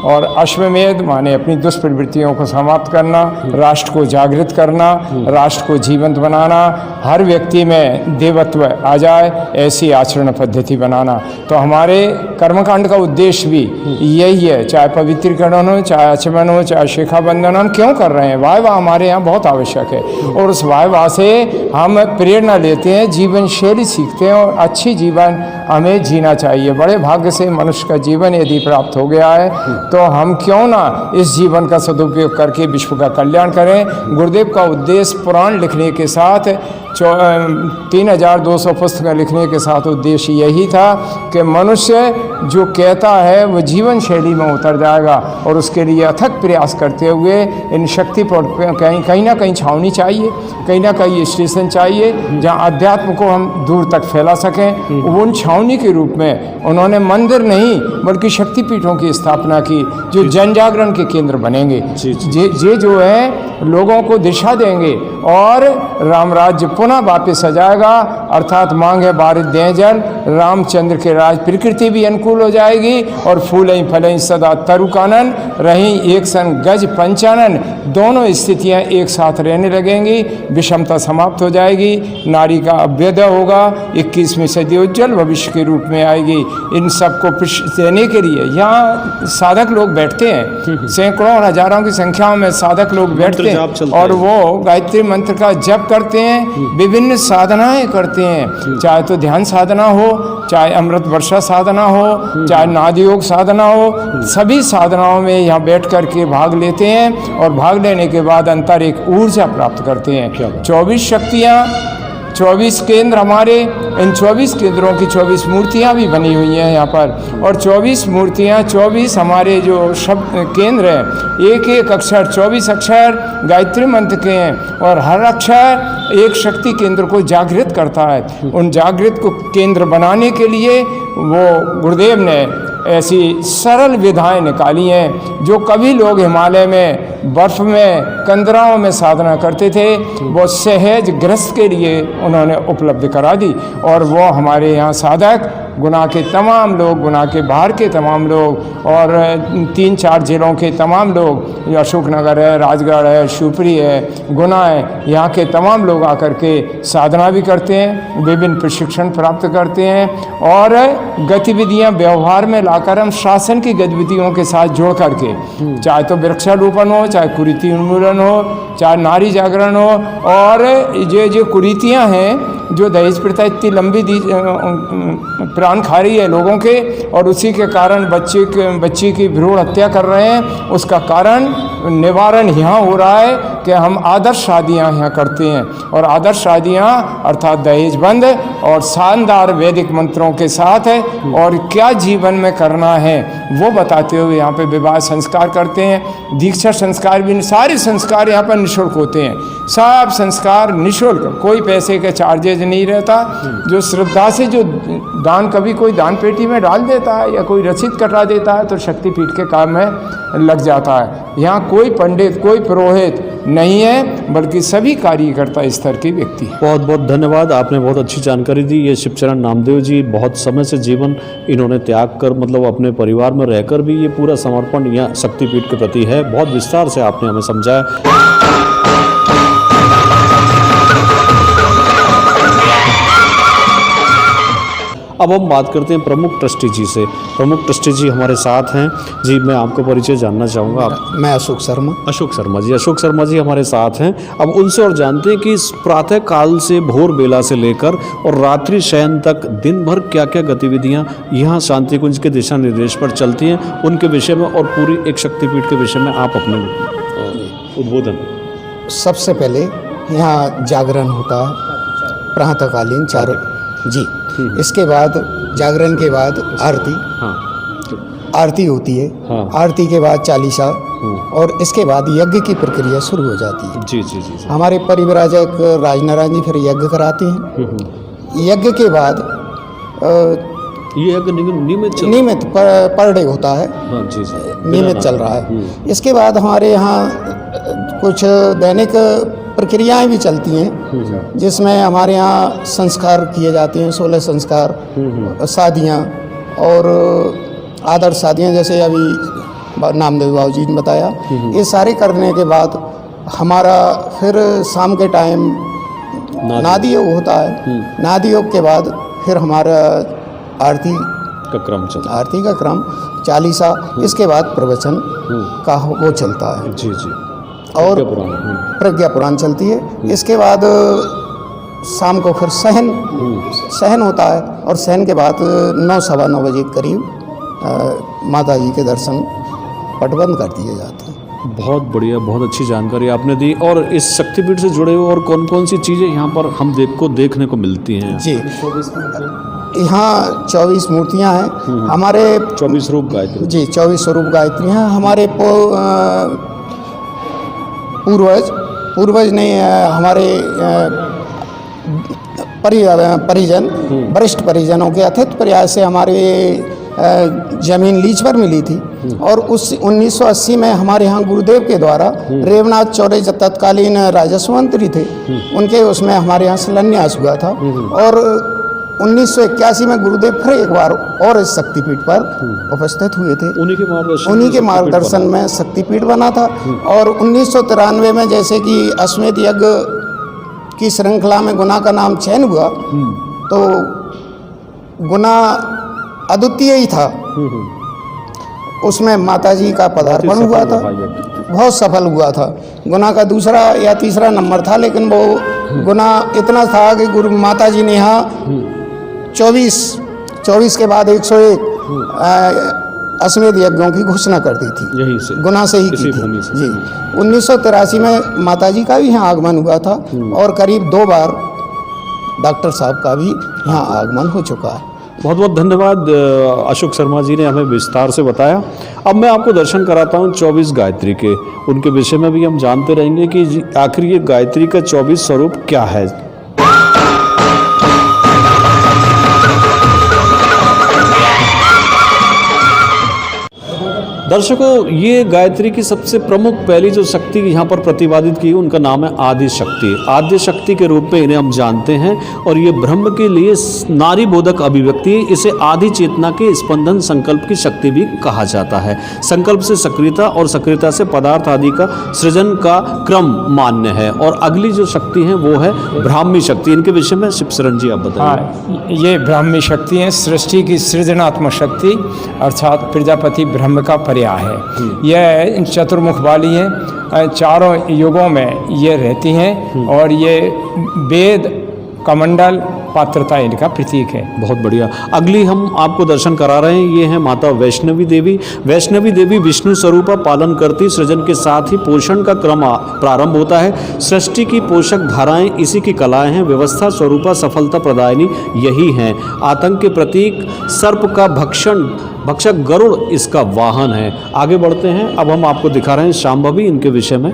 और अश्वमेध माने अपनी दुष्प्रवृत्तियों को समाप्त करना, राष्ट्र को जागृत करना, राष्ट्र को जीवंत बनाना, हर व्यक्ति में देवत्व आ जाए ऐसी आचरण पद्धति बनाना। तो हमारे कर्मकांड का उद्देश्य भी यही है। चाहे पवित्रीकरण हो, चाहे आचमन हो, चाहे शिखा बंधन, हम क्यों कर रहे हैं? वाहवाह हमारे यहाँ बहुत आवश्यक है और उस वाहवाह से हम प्रेरणा लेते हैं, जीवन शैली सीखते हैं और अच्छी जीवन हमें जीना चाहिए। बड़े भाग्य से मनुष्य का जीवन यदि प्राप्त हो गया है तो हम क्यों ना इस जीवन का सदुपयोग करके विश्व का कल्याण करें। गुरुदेव का उद्देश्य पुराण लिखने के साथ 3200 पुस्तकें लिखने के साथ उद्देश्य यही था कि मनुष्य जो कहता है वो जीवन शैली में उतर जाएगा और उसके लिए अथक प्रयास करते हुए इन शक्ति पर कहीं ना कहीं छावनी चाहिए, कहीं ना कहीं स्टेशन चाहिए जहाँ अध्यात्म को हम दूर तक फैला सकें। उन छावनी के रूप में उन्होंने मंदिर नहीं बल्कि शक्तिपीठों की स्थापना की जो जन जागरण के केंद्र बनेंगे, जे जो है लोगों को दिशा देंगे और राम राज्य पुनः वापस आ जाएगा। अर्थात मांगे बारिश दें जल, रामचंद्र के राज, प्रकृति भी अनुकूल हो जाएगी और फूलें फलें सदा तरु कानन, रहीं एक सन गज पंचानन। दोनों स्थितियां एक साथ रहने लगेंगी, विषमता समाप्त हो जाएगी, नारी का अभ्युदय होगा, 21वीं सदी उज्जवल भविष्य के रूप में आएगी। इन सबको देने के लिए यहाँ साधक लोग बैठते हैं, सैकड़ों और हजारों की संख्या में साधक लोग बैठते हैं और वो गायत्री मंत्र का जप करते हैं, विभिन्न साधनाएं करते हैं। चाहे तो ध्यान साधना हो, चाहे अमृत वर्षा साधना हो, चाहे नाद योग साधना हो, सभी साधनाओं में यहाँ बैठ कर के भाग लेते हैं और भाग लेने के बाद अंतर एक ऊर्जा प्राप्त करते हैं। 24 शक्तियाँ, 24 केंद्र हमारे, इन 24 केंद्रों की 24 मूर्तियाँ भी बनी हुई हैं यहाँ पर और 24 मूर्तियाँ, 24 हमारे जो शब्द केंद्र हैं, एक एक अक्षर 24 अक्षर गायत्री मंत्र के हैं और हर अक्षर एक शक्ति केंद्र को जागृत करता है। उन जागृत को केंद्र बनाने के लिए वो गुरुदेव ने ऐसी सरल विधाएं निकाली हैं जो कभी लोग हिमालय में बर्फ़ में कंदराओं में साधना करते थे, वो सहज ग्रस्त के लिए उन्होंने उपलब्ध करा दी। और वो हमारे यहाँ साधक गुना के तमाम लोग, गुना के बाहर के तमाम लोग और 3-4 जिलों के तमाम लोग, अशोकनगर है, राजगढ़ है, शिवपुरी है, गुना है, यहाँ के तमाम लोग आकर के साधना भी करते हैं, विभिन्न प्रशिक्षण प्राप्त करते हैं और गतिविधियाँ व्यवहार में लाकर हम शासन की गतिविधियों के साथ जोड़ करके, चाहे तो वृक्षारोपण हो, चाहे कुरीति उन्मूलन हो, चाहे नारी जागरण हो और जो कुरीतियाँ हैं जो दहेज प्रथा इतनी लंबी प्राण खा रही है लोगों के और उसी के कारण बच्ची की भ्रूण हत्या कर रहे हैं, उसका कारण निवारण यहाँ हो रहा है कि हम आदर्श शादियाँ यहाँ करते हैं, और आदर्श शादियाँ अर्थात दहेज बंद और शानदार वैदिक मंत्रों के साथ है, और क्या जीवन में करना है वो बताते हुए यहाँ पे विवाह संस्कार करते हैं। दीक्षा संस्कार भी, सारे संस्कार यहाँ पर निःशुल्क होते हैं, सब संस्कार निःशुल्क, कोई पैसे के चार्जेज नहीं रहता। जो श्रद्धा से जो दान, कभी कोई दान पेटी में डाल देता है या कोई रसीद कटा देता है तो शक्तिपीठ के काम में लग जाता है। यहाँ कोई पंडित, कोई पुरोहित नहीं है, बल्कि सभी कार्यकर्ता स्तर के व्यक्ति हैं। बहुत बहुत धन्यवाद, आपने बहुत अच्छी जानकारी दी। ये शिवचरण नामदेव जी बहुत समय से जीवन इन्होंने त्याग कर, मतलब अपने परिवार में रहकर भी ये पूरा समर्पण यहाँ शक्तिपीठ के प्रति है। बहुत विस्तार से आपने हमें समझाया। अब हम बात करते हैं प्रमुख ट्रस्टी जी से। प्रमुख ट्रस्टी जी हमारे साथ हैं। जी, मैं आपका परिचय जानना चाहूँगा। मैं अशोक शर्मा। अशोक शर्मा जी हमारे साथ हैं। अब उनसे और जानते हैं कि इस प्रातः काल से भोर बेला से लेकर और रात्रि शयन तक दिन भर क्या क्या गतिविधियां यहाँ शांति कुंज के दिशा निर्देश पर चलती हैं, उनके विषय में और पूरी एक शक्तिपीठ के विषय में आप अपने उद्बोधन। सबसे पहले यहाँ जागरण होता है प्रातःकालीन 4 जी। इसके बाद जागरण के बाद आरती, आरती होती है। आरती के बाद चालीसा, और इसके बाद यज्ञ की प्रक्रिया शुरू हो जाती है। जी जी जी। हमारे परिव्राजक राजनारायण जी फिर यज्ञ कराते हैं। यज्ञ के बाद ये यज्ञ नियमित पर डे होता है। जी जी, नियमित चल रहा है। इसके बाद हमारे यहाँ कुछ दैनिक प्रक्रियाएं भी चलती हैं, जिसमें हमारे यहाँ संस्कार किए जाते हैं, 16 संस्कार, शादियाँ और आदर्श शादियाँ, जैसे अभी नामदेव बाबू जी ने बताया। ये सारे करने के बाद हमारा फिर शाम के टाइम नादी योग होता है। नादी योग के बाद फिर हमारा आरती का क्रम चालीसा, इसके बाद प्रवचन का वो चलता है। जी जी। और प्रज्ञा पुराण चलती है। इसके बाद शाम को फिर सहन होता है, और सहन के बाद 9 सवा 9 बजे के करीब माता जी के दर्शन पटबंद कर दिए जाते हैं। बहुत बढ़िया, बहुत अच्छी जानकारी आपने दी। और इस शक्तिपीठ से जुड़े हुए और कौन कौन सी चीज़ें यहाँ पर हम देखने को मिलती हैं? जी, यहाँ 24 मूर्तियाँ हैं हमारे। 24 रूप गायत्री। जी, 24 स्वरूप गायत्री हैं। हमारे पूर्वज ने हमारे परिजन, वरिष्ठ परिजनों के अथक प्रयास से हमारे जमीन लीज पर मिली थी, और उस 1980 में हमारे यहाँ गुरुदेव के द्वारा रेवनाथ चौरे जो तत्कालीन राजस्व मंत्री थे, उनके उसमें हमारे यहाँ शिलान्यास हुआ था। और 1981 में गुरुदेव फिर एक बार और इस शक्तिपीठ पर उपस्थित हुए थे। उन्हीं के मार्गदर्शन में शक्तिपीठ बना था। और 1993 में जैसे कि अश्वमेध यज्ञ की श्रृंखला में गुना का नाम चयन हुआ, तो गुना अद्वितीय ही था। उसमें माताजी का पदार्पण हुआ था, बहुत सफल हुआ था। गुना का दूसरा या तीसरा नंबर था, लेकिन वो गुना इतना था कि गुरु माताजी ने यहाँ 24 के बाद 101 अश्वमेध यज्ञों की घोषणा कर दी थी, यही से गुना से ही की थी। जी, 1983 में माताजी का भी यहाँ आगमन हुआ था, और करीब 2 बार डॉक्टर साहब का भी यहाँ आगमन हो चुका है। बहुत बहुत धन्यवाद अशोक शर्मा जी ने हमें विस्तार से बताया। अब मैं आपको दर्शन कराता हूँ 24 गायत्री के, उनके विषय में भी हम जानते रहेंगे कि आखिर ये गायत्री का 24 स्वरूप क्या है। दर्शकों, ये गायत्री की सबसे प्रमुख पहली जो शक्ति यहाँ पर प्रतिपादित की, उनका नाम है आदि शक्ति। आद्य शक्ति के रूप में इन्हें हम जानते हैं, और ये ब्रह्म के लिए नारी बोधक अभिव्यक्ति, इसे आदि चेतना के स्पंदन संकल्प की शक्ति भी कहा जाता है। संकल्प से सक्रियता और सक्रियता से पदार्थ आदि का सृजन का क्रम मान्य है। और अगली जो शक्ति है वो है ब्राह्मी शक्ति। इनके विषय में शिवशरण जी आप बताइए। हाँ, ये ब्राह्मी शक्ति है सृष्टि की सृजनात्मक शक्ति, अर्थात प्रजापति ब्रह्म का पर्याय है। यह चतुर्मुख वाली हैं, चारों युगों में ये रहती हैं, और ये वेद कमंडल पात्रता इनका प्रतीक है। बहुत बढ़िया। अगली हम आपको दर्शन करा रहे हैं, ये है माता वैष्णवी देवी। वैष्णवी देवी विष्णु स्वरूप पालन करती, सृजन के साथ ही पोषण का क्रम प्रारंभ होता है। सृष्टि की पोषक धाराएं इसी की कलाएं हैं। व्यवस्था स्वरूपा सफलता प्रदायिनी यही हैं। आतंक के प्रतीक सर्प का भक्षक गरुड़ इसका वाहन है। आगे बढ़ते हैं, अब हम आपको दिखा रहे हैं शांभवी, इनके विषय में।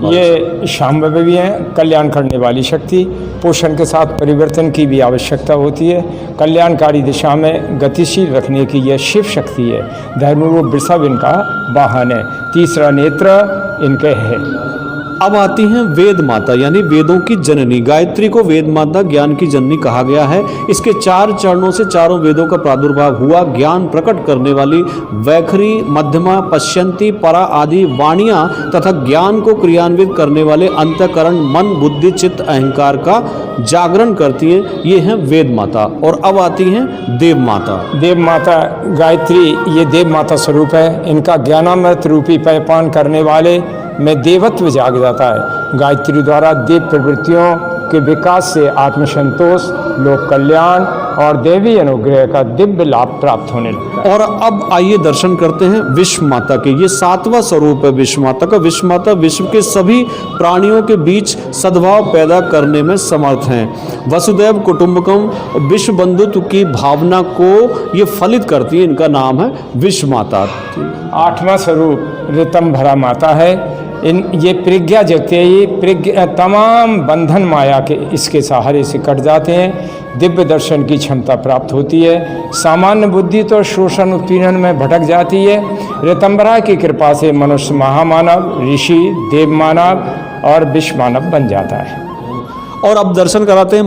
ये शांभवी हैं, कल्याण करने वाली शक्ति। पोषण के साथ परिवर्तन की भी आवश्यकता होती है। कल्याणकारी दिशा में गतिशील रखने की यह शिव शक्ति है। धर्मरूप वृषभ इनका वाहन है। तीसरा नेत्र इनके है। अब आती हैं वेद माता, यानी वेदों की जननी। गायत्री को वेद माता, ज्ञान की जननी कहा गया है। इसके 4 चरणों से चारों वेदों का प्रादुर्भाव हुआ। ज्ञान प्रकट करने वाली वैखरी, मध्यमा, पश्यंती, परा आदि वाणियां तथा ज्ञान को क्रियान्वित करने वाले अंतःकरण, मन, बुद्धि, चित्त, अहंकार का जागरण करती है। ये हैं वेद माता। और अब आती हैं देव माता। देव माता गायत्री ये देव माता स्वरूप है। इनका ज्ञानामृत रूपी पेयपान करने वाले में देवत्व जाग जाता है। गायत्री द्वारा देव प्रवृत्तियों के विकास से आत्मसंतोष, लोक कल्याण और देवी अनुग्रह का दिव्य लाभ प्राप्त होने लगता है। और अब आइए दर्शन करते हैं विश्व माता के। ये 7वां स्वरूप है विश्व माता का। विश्व माता विश्व के सभी प्राणियों के बीच सद्भाव पैदा करने में समर्थ हैं। वसुदैव कुटुंबकम, विश्व बंधुत्व की भावना को ये फलित करती है। इनका नाम है विश्व माता। 8वां स्वरूप ऋतंभरा माता है। ये प्रज्ञा जगते ही तमाम बंधन माया के इसके सहारे से कट जाते हैं। दिव्य दर्शन की क्षमता प्राप्त होती है। सामान्य बुद्धि तो शोषण उत्पीड़न में भटक जाती है। ऋतंभरा की कृपा से मनुष्य महामानव, ऋषि, देव मानव और विश्व मानव बन जाता है। और अब दर्शन कराते हैं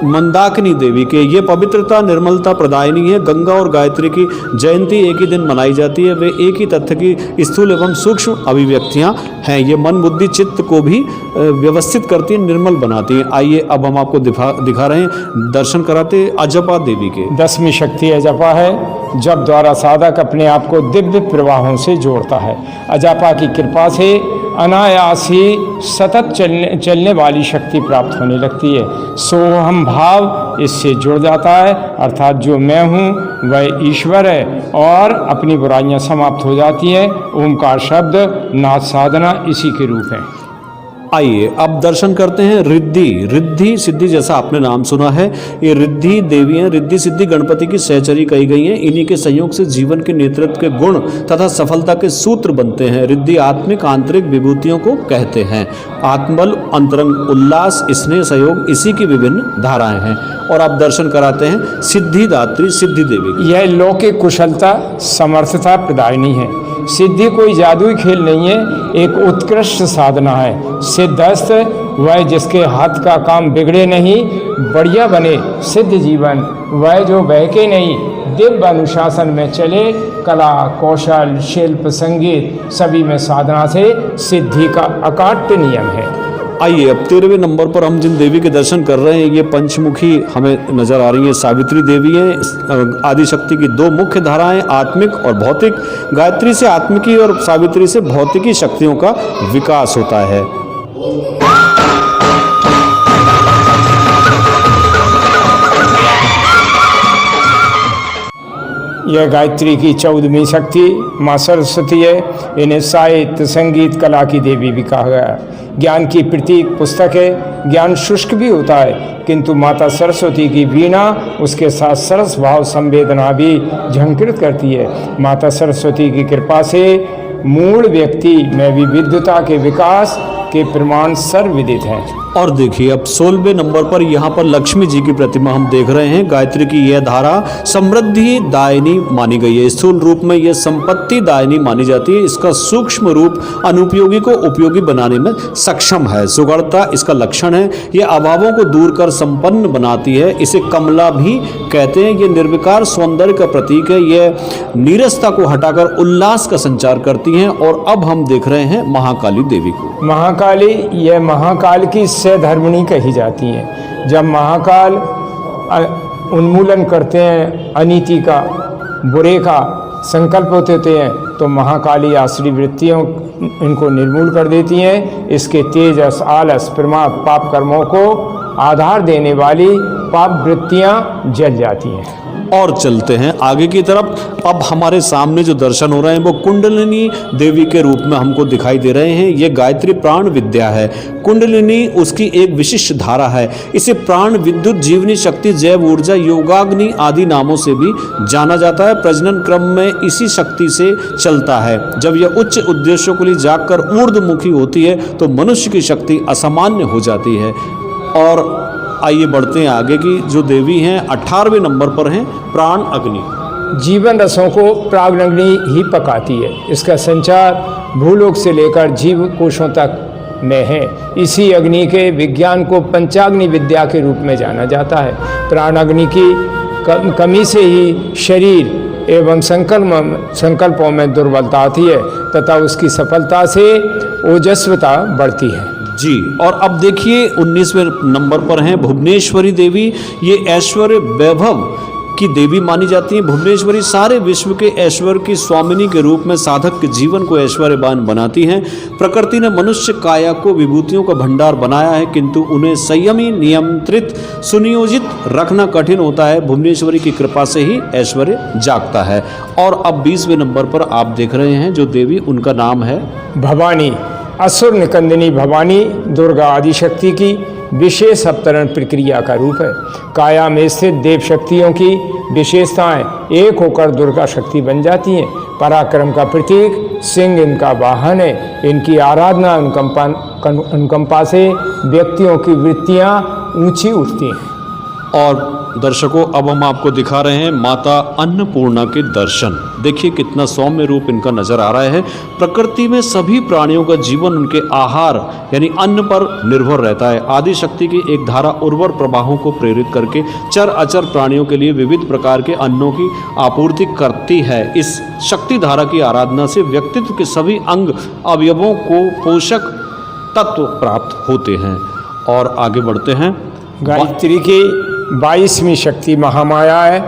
मंदाकिनी देवी के। ये पवित्रता, निर्मलता प्रदायिनी है। गंगा और गायत्री की जयंती एक ही दिन मनाई जाती है। वे एक ही तथ्य की स्थूल एवं सूक्ष्म अभिव्यक्तियां हैं। ये मन, बुद्धि, चित्त को भी व्यवस्थित करती हैं, निर्मल बनाती हैं। आइए अब हम आपको दिखा रहे हैं, दर्शन कराते हैं अजपा देवी के। 10वीं शक्ति अजपा है। जप द्वारा साधक अपने आप को दिव्य प्रवाहों से जोड़ता है। अजपा की कृपा से अनायास ही सतत चलने वाली शक्ति प्राप्त होने लगती है। सोहम भाव इससे जुड़ जाता है, अर्थात जो मैं हूँ वह ईश्वर है, और अपनी बुराइयां समाप्त हो जाती हैं। ओमकार शब्द, नाद साधना इसी के रूप है। आइए अब दर्शन करते हैं रिद्धि सिद्धि, जैसा आपने नाम सुना है। ये रिद्धि देवी हैं। रिद्धि सिद्धि गणपति की सहचरी कही गई हैं। इन्हीं के संयोग से जीवन के नेतृत्व के गुण तथा सफलता के सूत्र बनते हैं। रिद्धि आत्मिक आंतरिक विभूतियों को कहते हैं। आत्मबल, अंतरंग उल्लास, स्नेह, सहयोग इसी की विभिन्न धाराएं हैं। और आप दर्शन कराते हैं सिद्धिदात्री सिद्धि देवी की। यह लौकिक कुशलता, समर्थता प्रदायिनी है। सिद्धि कोई जादुई खेल नहीं है, एक उत्कृष्ट साधना है। सिद्धस्थ वह जिसके हाथ का काम बिगड़े नहीं, बढ़िया बने। सिद्ध जीवन वह जो बहके नहीं, दिव्य अनुशासन में चले। कला, कौशल, शिल्प, संगीत सभी में साधना से सिद्धि का अकाट्य नियम है। आइए अब 13वें नंबर पर हम जिन देवी के दर्शन कर रहे हैं, ये पंचमुखी हमें नजर आ रही हैं। सावित्री देवी हैं। आदिशक्ति की 2 मुख्य धाराएं, आत्मिक और भौतिक। गायत्री से आत्मिकी और सावित्री से भौतिकी शक्तियों का विकास होता है। यह गायत्री की 14वीं शक्ति माँ सरस्वती है। इन्हें साहित्य, संगीत, कला की देवी भी कहा गया है। ज्ञान की प्रतीक पुस्तक है। ज्ञान शुष्क भी होता है, किंतु माता सरस्वती की वीणा उसके साथ सरस भाव संवेदना भी झंकृत करती है। माता सरस्वती की कृपा से मूल व्यक्ति में विविधता के विकास के प्रमाण सर्वविदित हैं। और देखिए अब 16वें नंबर पर यहाँ पर लक्ष्मी जी की प्रतिमा हम देख रहे हैं। गायत्री की यह धारा समृद्धि दायिनी मानी गई है। स्थूल रूप में यह संपत्ति दायिनी मानी जाती है। इसका सूक्ष्म रूप अनुपयोगी को उपयोगी बनाने में सक्षम है। सुगढ़ता इसका लक्षण है। यह अभावों को दूर कर संपन्न बनाती है। इसे कमला भी कहते हैं। यह निर्विकार सौंदर्य का प्रतीक है। यह नीरसता को हटाकर उल्लास का संचार करती हैं। और अब हम देख रहे हैं महाकाली देवी को। महाकाली यह महाकाल की धर्मणी कही जाती हैं। जब महाकाल उन्मूलन करते हैं, अनीति का, बुरे का संकल्प होते हैं, तो महाकाली आश्री वृत्तियों इनको निर्मूल कर देती हैं। इसके तेजस, आलस, प्रमाद, पाप कर्मों को आधार देने वाली पाप वृत्तियाँ जल जाती हैं। और चलते हैं आगे की तरफ। अब हमारे सामने जो दर्शन हो रहे हैं वो कुंडलिनी देवी के रूप में हमको दिखाई दे रहे हैं। ये गायत्री प्राण विद्या है। कुंडलिनी उसकी एक विशिष्ट धारा है। इसे प्राण विद्युत, जीवनी शक्ति, जैव ऊर्जा, योगाग्नि आदि नामों से भी जाना जाता है। प्रजनन क्रम में इसी शक्ति से चलता है। जब यह उच्च उद्देश्यों के लिए जागकर ऊर्ध्वमुखी होती है तो मनुष्य की शक्ति असामान्य हो जाती है। और आइए बढ़ते हैं आगे की जो देवी हैं 18वें नंबर पर हैं प्राण अग्नि। जीवन रसों को प्राण अग्नि ही पकाती है। इसका संचार भूलोक से लेकर जीव कोशों तक में है। इसी अग्नि के विज्ञान को पंचाग्नि विद्या के रूप में जाना जाता है। प्राण अग्नि की कमी से ही शरीर एवं संकल्पों में दुर्बलता आती है तथा उसकी सफलता से ओजस्वता बढ़ती है। जी, और अब देखिए 19वें नंबर पर हैं भुवनेश्वरी देवी। ये ऐश्वर्य वैभव की देवी मानी जाती हैं। भुवनेश्वरी सारे विश्व के ऐश्वर्य की स्वामिनी के रूप में साधक के जीवन को ऐश्वर्यवान बनाती हैं। प्रकृति ने मनुष्य काया को विभूतियों का भंडार बनाया है, किंतु उन्हें संयमी, नियंत्रित, सुनियोजित रखना कठिन होता है। भुवनेश्वरी की कृपा से ही ऐश्वर्य जागता है। और अब 20वें नंबर पर आप देख रहे हैं जो देवी, उनका नाम है भवानी। असुर निकंदिनी भवानी दुर्गा आदिशक्ति की विशेष अवतरण प्रक्रिया का रूप है। काया में स्थित देव शक्तियों की विशेषताएं एक होकर दुर्गा शक्ति बन जाती हैं। पराक्रम का प्रतीक सिंह इनका वाहन है। इनकी आराधना अनुकंपा से व्यक्तियों की वृत्तियां ऊंची उठती हैं। और दर्शकों अब हम आपको दिखा रहे हैं माता अन्नपूर्णा के दर्शन। देखिए कितना सौम्य रूप इनका नजर आ रहा है। प्रकृति में सभी प्राणियों का जीवन उनके आहार यानी अन्न पर निर्भर रहता है। आदि शक्ति की एक धारा उर्वर प्रवाहों को प्रेरित करके चर अचर प्राणियों के लिए विविध प्रकार के अन्नों की आपूर्ति करती है। इस शक्ति धारा की आराधना से व्यक्तित्व के सभी अंग अवयवों को पोषक तत्व प्राप्त होते हैं। और आगे बढ़ते हैं। गायत्री की 22वीं शक्ति महामाया है।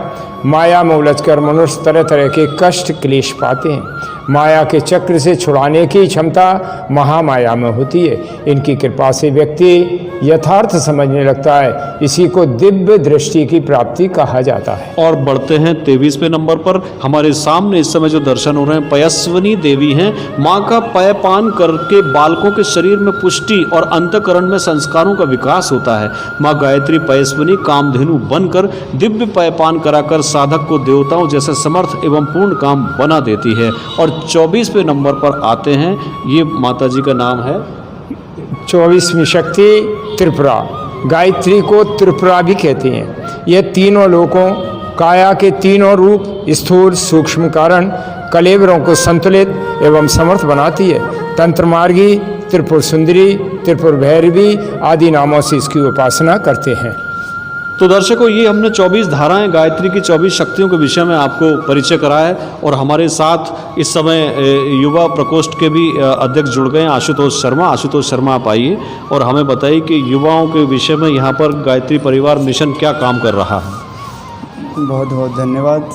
माया में उलझकर मनुष्य तरह तरह के कष्ट क्लेश पाते हैं। माया के चक्र से छुड़ाने की क्षमता महामाया में होती है। इनकी कृपा से व्यक्ति यथार्थ समझने लगता है। इसी को दिव्य दृष्टि की प्राप्ति कहा जाता है। और बढ़ते हैं 23वें नंबर पर। हमारे सामने इस समय जो दर्शन हो रहे हैं पयस्विनी देवी हैं। माँ का पयपान करके बालकों के शरीर में पुष्टि और अंतःकरण में संस्कारों का विकास होता है। माँ गायत्री पयस्विनी कामधेनु बनकर दिव्य पयपान कराकर साधक को देवताओं जैसे समर्थ एवं पूर्ण काम बना देती है। और 24वें नंबर पर आते हैं। ये माता जी का नाम है 24वीं शक्ति त्रिपुरा। गायत्री को त्रिपुरा भी कहते हैं। ये तीनों लोकों काया के तीनों रूप स्थूल, सूक्ष्म, कारण कलेवरों को संतुलित एवं समर्थ बनाती है। तंत्र मार्गी, त्रिपुर सुंदरी, त्रिपुर भैरवी आदि नामों से इसकी उपासना करते हैं। तो दर्शकों ये हमने 24 धाराएं गायत्री की 24 शक्तियों के विषय में आपको परिचय कराया है। और हमारे साथ इस समय युवा प्रकोष्ठ के भी अध्यक्ष जुड़ गए हैं आशुतोष शर्मा। आशुतोष शर्मा आप आइए और हमें बताइए कि युवाओं के विषय में यहाँ पर गायत्री परिवार मिशन क्या काम कर रहा है। बहुत बहुत धन्यवाद।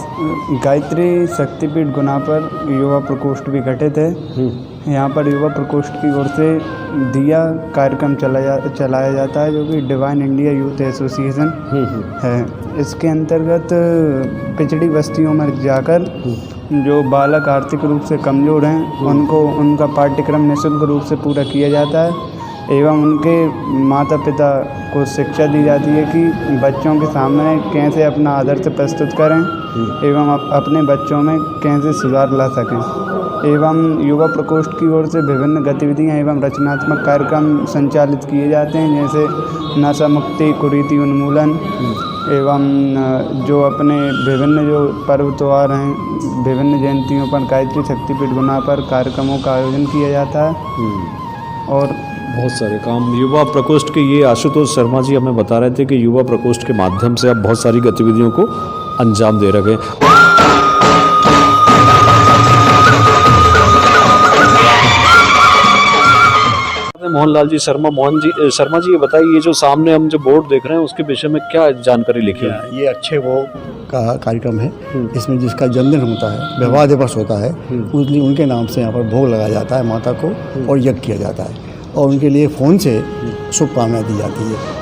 गायत्री शक्तिपीठ गुना पर युवा प्रकोष्ठ भी गठित है। यहाँ पर युवा प्रकोष्ठ की ओर से दिया कार्यक्रम चलाया जाता है जो कि डिवाइन इंडिया यूथ एसोसिएशन है। इसके अंतर्गत पिछड़ी बस्तियों में जाकर जो बालक आर्थिक रूप से कमज़ोर हैं उनको उनका पाठ्यक्रम निःशुल्क रूप से पूरा किया जाता है एवं उनके माता पिता को शिक्षा दी जाती है कि बच्चों के सामने कैसे अपना आदर्श प्रस्तुत करें एवं अपने बच्चों में कैसे सुधार ला सकें। एवं युवा प्रकोष्ठ की ओर से विभिन्न गतिविधियां एवं रचनात्मक कार्यक्रम संचालित किए जाते हैं, जैसे नशा मुक्ति, कुरीति उन्मूलन एवं जो अपने विभिन्न जो पर्व त्यौहार हैं, विभिन्न जयंतियों पर गायत्री शक्तिपीठ गुना पर कार्यक्रमों का आयोजन किया जाता है। और बहुत सारे काम युवा प्रकोष्ठ के ये आशुतोष शर्मा जी हमें बता रहे थे कि युवा प्रकोष्ठ के माध्यम से अब बहुत सारी गतिविधियों को अंजाम दे रहे हैं। मोहनलाल जी शर्मा जी ये बताइए, ये जो सामने हम जो बोर्ड देख रहे हैं उसके विषय में क्या जानकारी लिखी है? ये अच्छे वो का कार्यक्रम है। इसमें जिसका जन्मदिन होता है, विवाह दिवस होता है, उनके नाम से यहाँ पर भोग लगाया जाता है माता को और यज्ञ किया जाता है और उनके लिए फ़ोन से शुभकामनाएं दी जाती है।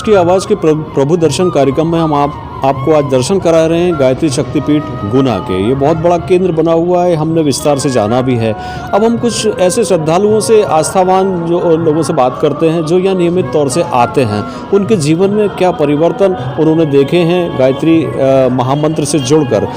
की आवाज़ के प्रभु दर्शन कार्यक्रम में हम आपको आज दर्शन करा रहे हैं गायत्री शक्तिपीठ गुना के। ये बहुत बड़ा केंद्र बना हुआ है, हमने विस्तार से जाना भी है। अब हम कुछ ऐसे श्रद्धालुओं से, आस्थावान जो लोगों से बात करते हैं जो यहाँ नियमित तौर से आते हैं, उनके जीवन में क्या परिवर्तन उन्होंने देखे हैं गायत्री महामंत्र से जुड़कर।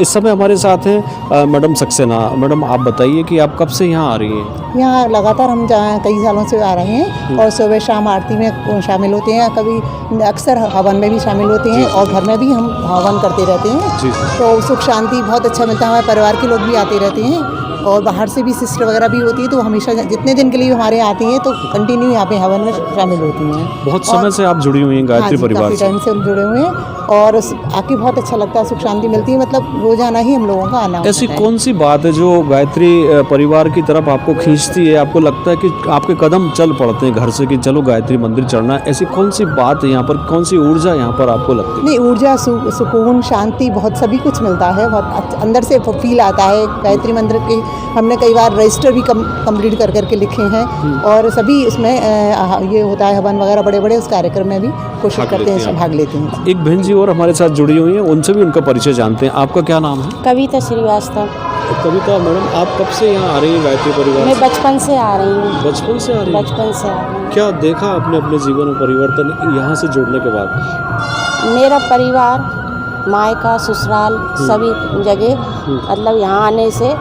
इस समय हमारे साथ हैं मैडम सक्सेना। मैडम, आप बताइए कि आप कब से यहाँ आ रही हैं? यहाँ लगातार हम कई सालों से आ रहे हैं और सुबह शाम आरती में शामिल होते हैं, कभी अक्सर हवन में भी शामिल होते हैं और घर में भी हम हवन करते रहते हैं। तो सुख शांति बहुत अच्छा मिलता है। हमारे परिवार के लोग भी आते रहते हैं और बाहर से भी सिस्टर वगैरह भी होती है, तो हमेशा जितने दिन के लिए हमारे आती हैं तो कंटिन्यू यहाँ पे हवन में शामिल होती हैं। बहुत समय से आप जुड़ी हुई हैं गायत्री परिवार से? काफ़ी टाइम से हम जुड़े हुए हैं और आके बहुत अच्छा लगता है, सुख शांति मिलती है। मतलब रोजाना ही हम लोगों का आना होता है। ऐसी कौन सी बात है जो गायत्री परिवार की तरफ आपको खींचती है? आपको लगता है कि आपके कदम चल पड़ते हैं घर से कि चलो गायत्री मंदिर चढ़ना है? ऐसी कौन सी बात है यहाँ पर, कौन सी ऊर्जा यहाँ पर आपको लगती है? नहीं, ऊर्जा, सुकून, शांति, बहुत सभी कुछ मिलता है। बहुत अंदर से फील आता है। गायत्री मंत्र के हमने कई बार रजिस्टर भी कंप्लीट कर करके लिखे हैं और सभी इसमें ये होता है हवन वगैरह बड़े बड़े, उस कार्यक्रम में भी कोशिश करते हैं, भाग लेते हैं। एक बहन जी और हमारे साथ जुड़ी हुई हैं, उनसे भी उनका परिचय जानते हैं। आपका क्या नाम है? कविता श्रीवास्तव। कविता मैडम, आप कब से यहाँ आ रही हैं गायत्री परिवार? मैं बचपन से आ रही हूँ। बचपन से आ रही हैं? बचपन से आ रही हूँ। क्या देखा आपने अपने जीवन में परिवर्तन यहाँ से जुड़ने के बाद? मेरा परिवार, मायका, ससुराल सभी जगह, मतलब यहाँ आने से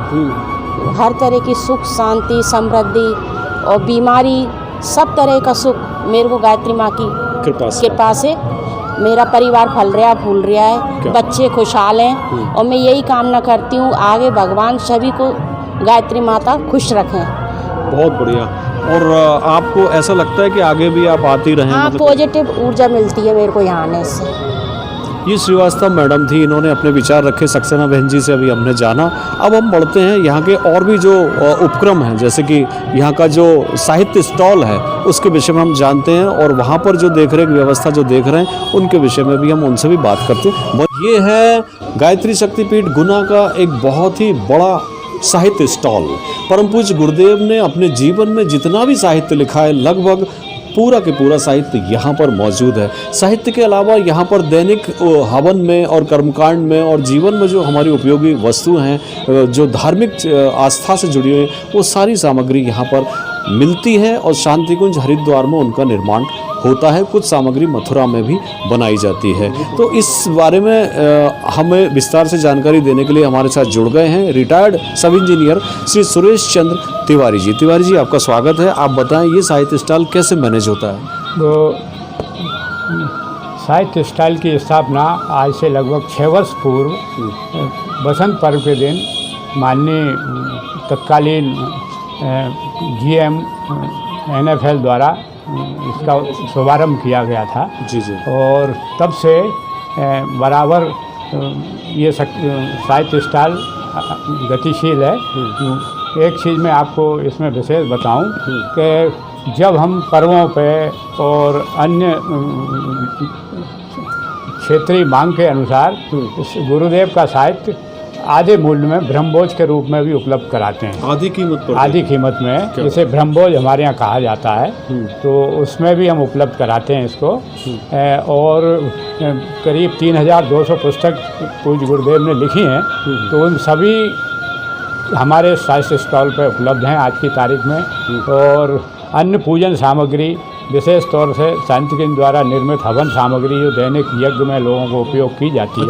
हर तरह की सुख शांति समृद्धि और बीमारी, सब तरह का सुख मेरे को गायत्री माँ की कृपा से मेरा परिवार फल रहा फूल रहा है, बच्चे खुशहाल हैं और मैं यही कामना करती हूँ आगे भगवान सभी को गायत्री माता खुश रखें। बहुत बढ़िया। और आपको ऐसा लगता है कि आगे भी आप आती रहें? हाँ, पॉजिटिव ऊर्जा मिलती है मेरे को यहाँ आने से। ये श्रीवास्तव मैडम थी, इन्होंने अपने विचार रखे सक्सेना बहन जी से, अभी हमने जाना। अब हम बढ़ते हैं यहाँ के और भी जो उपक्रम हैं, जैसे कि यहाँ का जो साहित्य स्टॉल है उसके विषय में हम जानते हैं और वहाँ पर जो देखरेख व्यवस्था जो देख रहे हैं उनके विषय में भी हम उनसे भी बात करते हैं। ये है गायत्री शक्तिपीठ गुना का एक बहुत ही बड़ा साहित्य स्टॉल। परम पूज्य गुरुदेव ने अपने जीवन में जितना भी साहित्य लिखा है, लगभग पूरा के पूरा साहित्य यहाँ पर मौजूद है। साहित्य के अलावा यहाँ पर दैनिक हवन में और कर्मकांड में और जीवन में जो हमारी उपयोगी वस्तुएं हैं, जो धार्मिक आस्था से जुड़ी हुई हैं, वो सारी सामग्री यहाँ पर मिलती है और शांति कुंज हरिद्वार में उनका निर्माण होता है। कुछ सामग्री मथुरा में भी बनाई जाती है। तो इस बारे में हमें विस्तार से जानकारी देने के लिए हमारे साथ जुड़ गए हैं retired sub engineer Shri Suresh Chandra Tiwari ji. Tiwari ji, आपका स्वागत है। आप बताएं ये साहित्य स्टॉल कैसे मैनेज होता है? तो साहित्य स्टॉल की स्थापना आज से लगभग 6 वर्ष पूर्व बसंत पर्व के दिन माननीय तत्कालीन GM NFL द्वारा इसका शुभारंभ किया गया था। जी जी। और तब से बराबर ये साहित्य स्टॉल गतिशील है। एक चीज़ मैं आपको इसमें विशेष बताऊं कि जब हम पर्वों पे और अन्य क्षेत्रीय मांग के अनुसार गुरुदेव का साहित्य आधे मूल्य में ब्रह्मभोज के रूप में भी उपलब्ध कराते हैं। आधी कीमत पर? आधी कीमत में, जिसे ब्रह्मभोज हमारे यहाँ कहा जाता है, तो उसमें भी हम उपलब्ध कराते हैं इसको। और करीब 3200 पुस्तक पूज्य गुरुदेव ने लिखी हैं, तो उन सभी हमारे साहित्य स्टॉल पर उपलब्ध हैं आज की तारीख में। और अन्य पूजन सामग्री, विशेष तौर से शांतिकुंज द्वारा निर्मित हवन सामग्री जो दैनिक यज्ञ में लोगों को उपयोग की जाती है,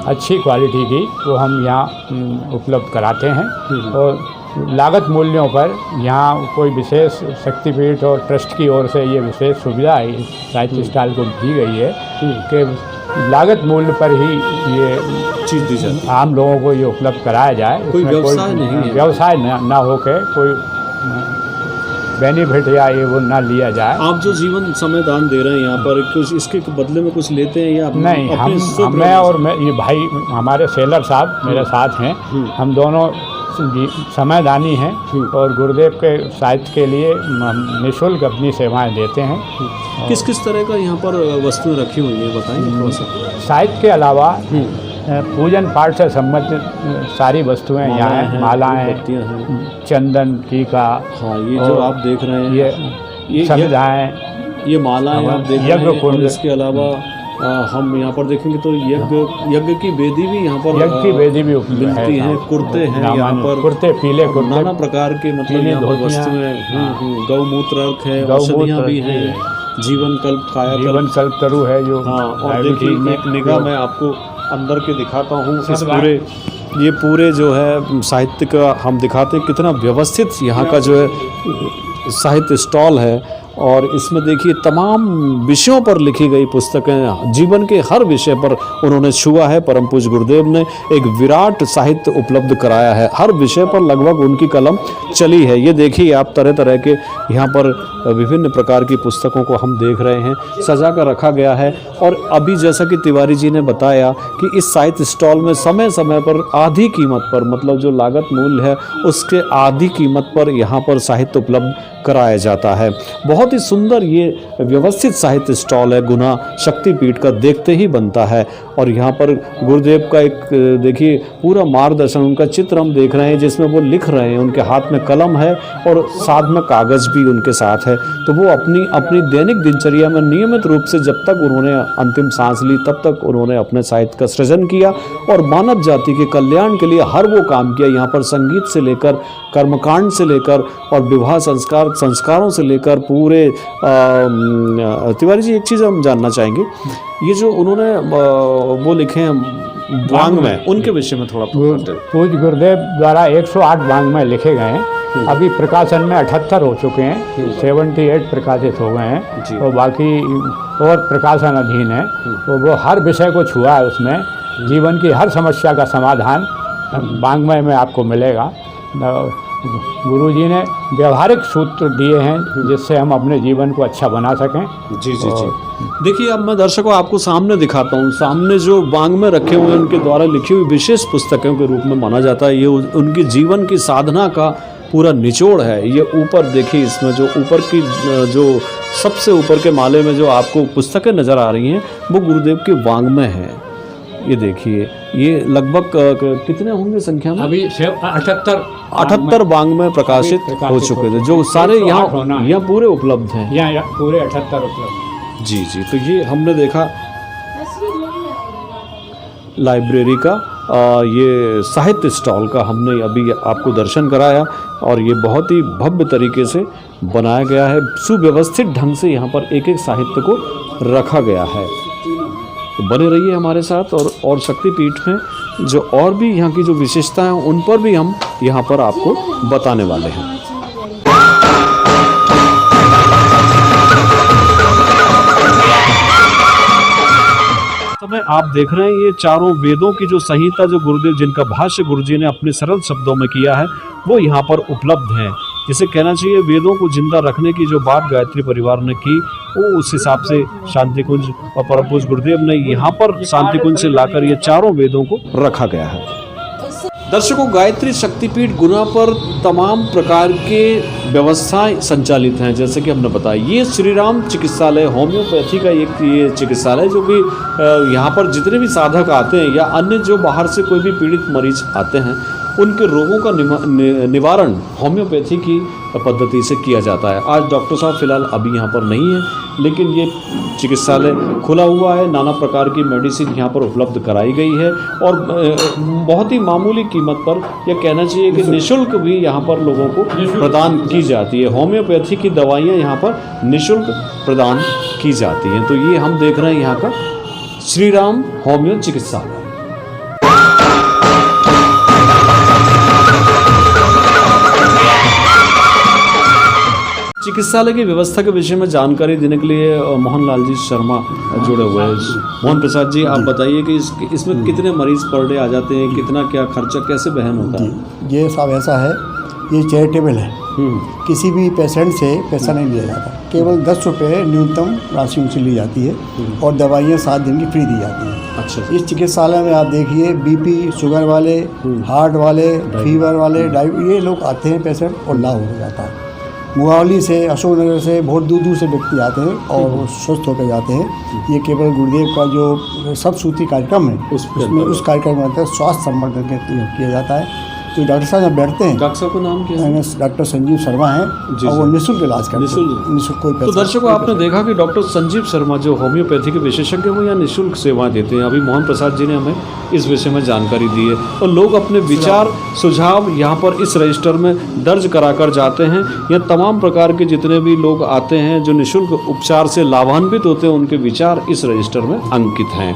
अच्छी क्वालिटी की, वो हम यहाँ उपलब्ध कराते हैं। और लागत मूल्यों पर यहाँ कोई विशेष शक्तिपीठ और ट्रस्ट की ओर से ये विशेष सुविधा है साहित्य स्टॉल को दी गई है कि लागत मूल्य पर ही ये चीज़ दी जाए, आम लोगों को ये उपलब्ध कराया जाए। कोई व्यवसाय नहीं है, व्यवसाय ना होकर कोई बेनिफिट या ये वो ना लिया जाए। आप जो जीवन समय दान दे रहे हैं यहाँ पर, कुछ इसके बदले में कुछ लेते हैं या नहीं? मैं और ये भाई हमारे सेलर साहब मेरे साथ हैं, हम दोनों समय दानी हैं और गुरुदेव के साहित्य के लिए निःशुल्क अपनी सेवाएं देते हैं। किस किस तरह का यहाँ पर वस्तुएं रखी हुई हैं, बताएंगे थोड़ा सा? साहित्य के अलावा पूजन पाठ से संबंधित सारी वस्तुएं यहाँ हैं, मालाएं, चंदन, टीका। हाँ, ये जो आप देख रहे हैं ये सविधाएँ, ये मालाएं आप देख रहे यज्ञ हैं, और कुंड। इसके अलावा हम यहाँ पर देखेंगे तो यज्ञ की वेदी भी यहाँ पर यज्ञ की वेदी भी मिलती है, कुर्ते हैं यहाँ पर, कुर्ते, पीले कुर्ते, नाना प्रकार के मतलब पीले यहाँ पर धोतियाँ, वस्तुएं, गौमूत्र अर्क है, गौमूत्र औषधियाँ भी है, हैं, जीवन कल्प काया जीवन कल्प तरु है जो हाँ। और डायबिटीज देखिए में एक निगाह मैं आपको अंदर के दिखाता हूँ, इस पूरे ये पूरे जो है साहित्य का हम दिखाते हैं, कितना व्यवस्थित यहाँ का जो है साहित्य स्टॉल है। और इसमें देखिए तमाम विषयों पर लिखी गई पुस्तकें, जीवन के हर विषय पर उन्होंने छुआ है। परम पूज्य गुरुदेव ने एक विराट साहित्य उपलब्ध कराया है, हर विषय पर लगभग उनकी कलम चली है। ये देखिए आप तरह तरह के यहाँ पर विभिन्न प्रकार की पुस्तकों को हम देख रहे हैं, सजा कर रखा गया है। और अभी जैसा कि तिवारी जी ने बताया कि इस साहित्य स्टॉल में समय समय पर आधी कीमत पर, मतलब जो लागत मूल्य है उसके आधी कीमत पर यहाँ पर साहित्य उपलब्ध कराया जाता है। बहुत ही सुंदर ये व्यवस्थित साहित्य स्टॉल है, गुना शक्तिपीठ का देखते ही बनता है। और यहाँ पर गुरुदेव का एक देखिए पूरा मार्गदर्शन, उनका चित्र हम देख रहे हैं जिसमें वो लिख रहे हैं, उनके हाथ में कलम है और साथ में कागज़ भी उनके साथ है। तो वो अपनी दैनिक दिनचर्या में नियमित रूप से जब तक उन्होंने अंतिम सांस ली तब तक उन्होंने अपने साहित्य का सृजन किया और मानव जाति के कल्याण के लिए हर वो काम किया। यहाँ पर संगीत से लेकर कर्मकांड से लेकर और विवाह संस्कारों से लेकर पूरे तिवारी जी एक चीज़ हम जानना चाहेंगे, ये जो उन्होंने वो लिखे हैं वांग्मय, उनके विषय में थोड़ा पूज्य गुरुदेव द्वारा 108 वांग्मय लिखे गए हैं। अभी प्रकाशन में 78 हो चुके हैं, 78 प्रकाशित हो गए हैं और बाकी और प्रकाशन अधीन है। तो वो हर विषय को छुआ है, उसमें जीवन की हर समस्या का समाधान वांग्मय में आपको मिलेगा। गुरुजी ने व्यवहारिक सूत्र दिए हैं जिससे हम अपने जीवन को अच्छा बना सकें। जी जी जी। देखिए अब मैं दर्शकों आपको सामने दिखाता हूँ, सामने जो बांग्मय रखे हुए हैं उनके द्वारा लिखी हुई विशेष पुस्तकों के रूप में माना जाता है। ये उनकी जीवन की साधना का पूरा निचोड़ है। ये ऊपर देखिए, इसमें जो ऊपर की जो सबसे ऊपर के माले में जो आपको पुस्तकें नज़र आ रही हैं वो गुरुदेव के वांग्मय हैं। ये देखिए, ये लगभग कितने होंगे संख्या में? अभी 78 वांग्मय प्रकाशित हो चुके थे, जो सारे यहाँ पूरे उपलब्ध हैं। यहाँ पूरे 78 उपलब्ध। जी जी। तो ये हमने देखा लाइब्रेरी का ये साहित्य स्टॉल का हमने अभी आपको दर्शन कराया और ये बहुत ही भव्य तरीके से बनाया गया है, सुव्यवस्थित ढंग से यहाँ पर एक एक साहित्य को रखा गया है। तो बने रहिए हमारे साथ और शक्तिपीठ में जो और भी यहाँ की जो विशेषता हैं उन पर भी हम यहाँ पर आपको बताने वाले हैं। समय आप देख रहे हैं ये चारों वेदों की जो संहिता जो गुरुदेव जिनका भाष्य गुरुजी ने अपने सरल शब्दों में किया है वो यहाँ पर उपलब्ध है। जिसे कहना चाहिए वेदों को जिंदा रखने की जो बात गायत्री परिवार ने की वो उस हिसाब से शांति कुंज और परम पूज्य गुरुदेव ने यहाँ पर शांति कुंज से लाकर ये चारों वेदों को रखा गया है। दर्शकों, गायत्री शक्तिपीठ गुना पर तमाम प्रकार के व्यवस्थाएं संचालित हैं। जैसे कि हमने बताया ये श्री राम चिकित्सालय होम्योपैथी का एक ये चिकित्सालय जो कि यहाँ पर जितने भी साधक आते हैं या अन्य जो बाहर से कोई भी पीड़ित मरीज आते हैं उनके रोगों का निवारण होम्योपैथी की पद्धति से किया जाता है। आज डॉक्टर साहब फिलहाल अभी यहाँ पर नहीं है, लेकिन ये चिकित्सालय खुला हुआ है, नाना प्रकार की मेडिसिन यहाँ पर उपलब्ध कराई गई है और बहुत ही मामूली कीमत पर यह कहना चाहिए कि निःशुल्क भी यहाँ पर लोगों को प्रदान की जाती है। होम्योपैथी की दवाइयाँ यहाँ पर निःशुल्क प्रदान की जाती हैं। तो ये हम देख रहे हैं यहाँ का श्री राम होम्यो चिकित्सालय। चिकित्सालय की व्यवस्था के विषय में जानकारी देने के लिए मोहनलाल जी शर्मा जुड़े हुए हैं। मोहन प्रसाद जी, आप बताइए कि इसमें कितने मरीज पर डे आ जाते हैं, कितना क्या खर्चा कैसे वहन होता है? ये सब ऐसा है, ये चैरिटेबल है, किसी भी पेशेंट से पैसा नहीं लिया जाता, केवल 10 रुपये न्यूनतम राशि उनसे ली जाती है और दवाइयाँ 7 दिन की फ्री दी जाती हैं। अच्छा। इस चिकित्सालय में आप देखिए बीपी, शुगर वाले, हार्ट वाले, फीवर वाले, ये लोग आते हैं पेशेंट और लाभ हो जाता है। मुहावली से, अशोकनगर से बहुत दूर दूर से व्यक्ति आते हैं और वो स्वस्थ होकर जाते हैं। ये केवल गुरुदेव का जो सब सूत्री कार्यक्रम है उसमें उस कार्यक्रम में स्वास्थ्य संवर्धन किया जाता है। तो डॉक्टर साहब यहाँ बैठते हैं। डॉक्टर साहब का नाम क्या है? डॉक्टर संजीव शर्मा हैं जी, और वो जी। निःशुल्क इलाज करते हैं। निःशुल्क कोई तो पैसा। दर्शकों, आपने देखा कि डॉक्टर संजीव शर्मा जो होम्योपैथी के विशेषज्ञ हैं वो यहाँ निःशुल्क सेवाएं देते हैं। अभी मोहन प्रसाद जी ने हमें इस विषय में जानकारी दी है और लोग अपने विचार सुझाव यहाँ पर इस रजिस्टर में दर्ज करा कर जाते हैं। यहाँ तमाम प्रकार के जितने भी लोग आते हैं जो निःशुल्क उपचार से लाभान्वित होते हैं, उनके विचार इस रजिस्टर में अंकित हैं।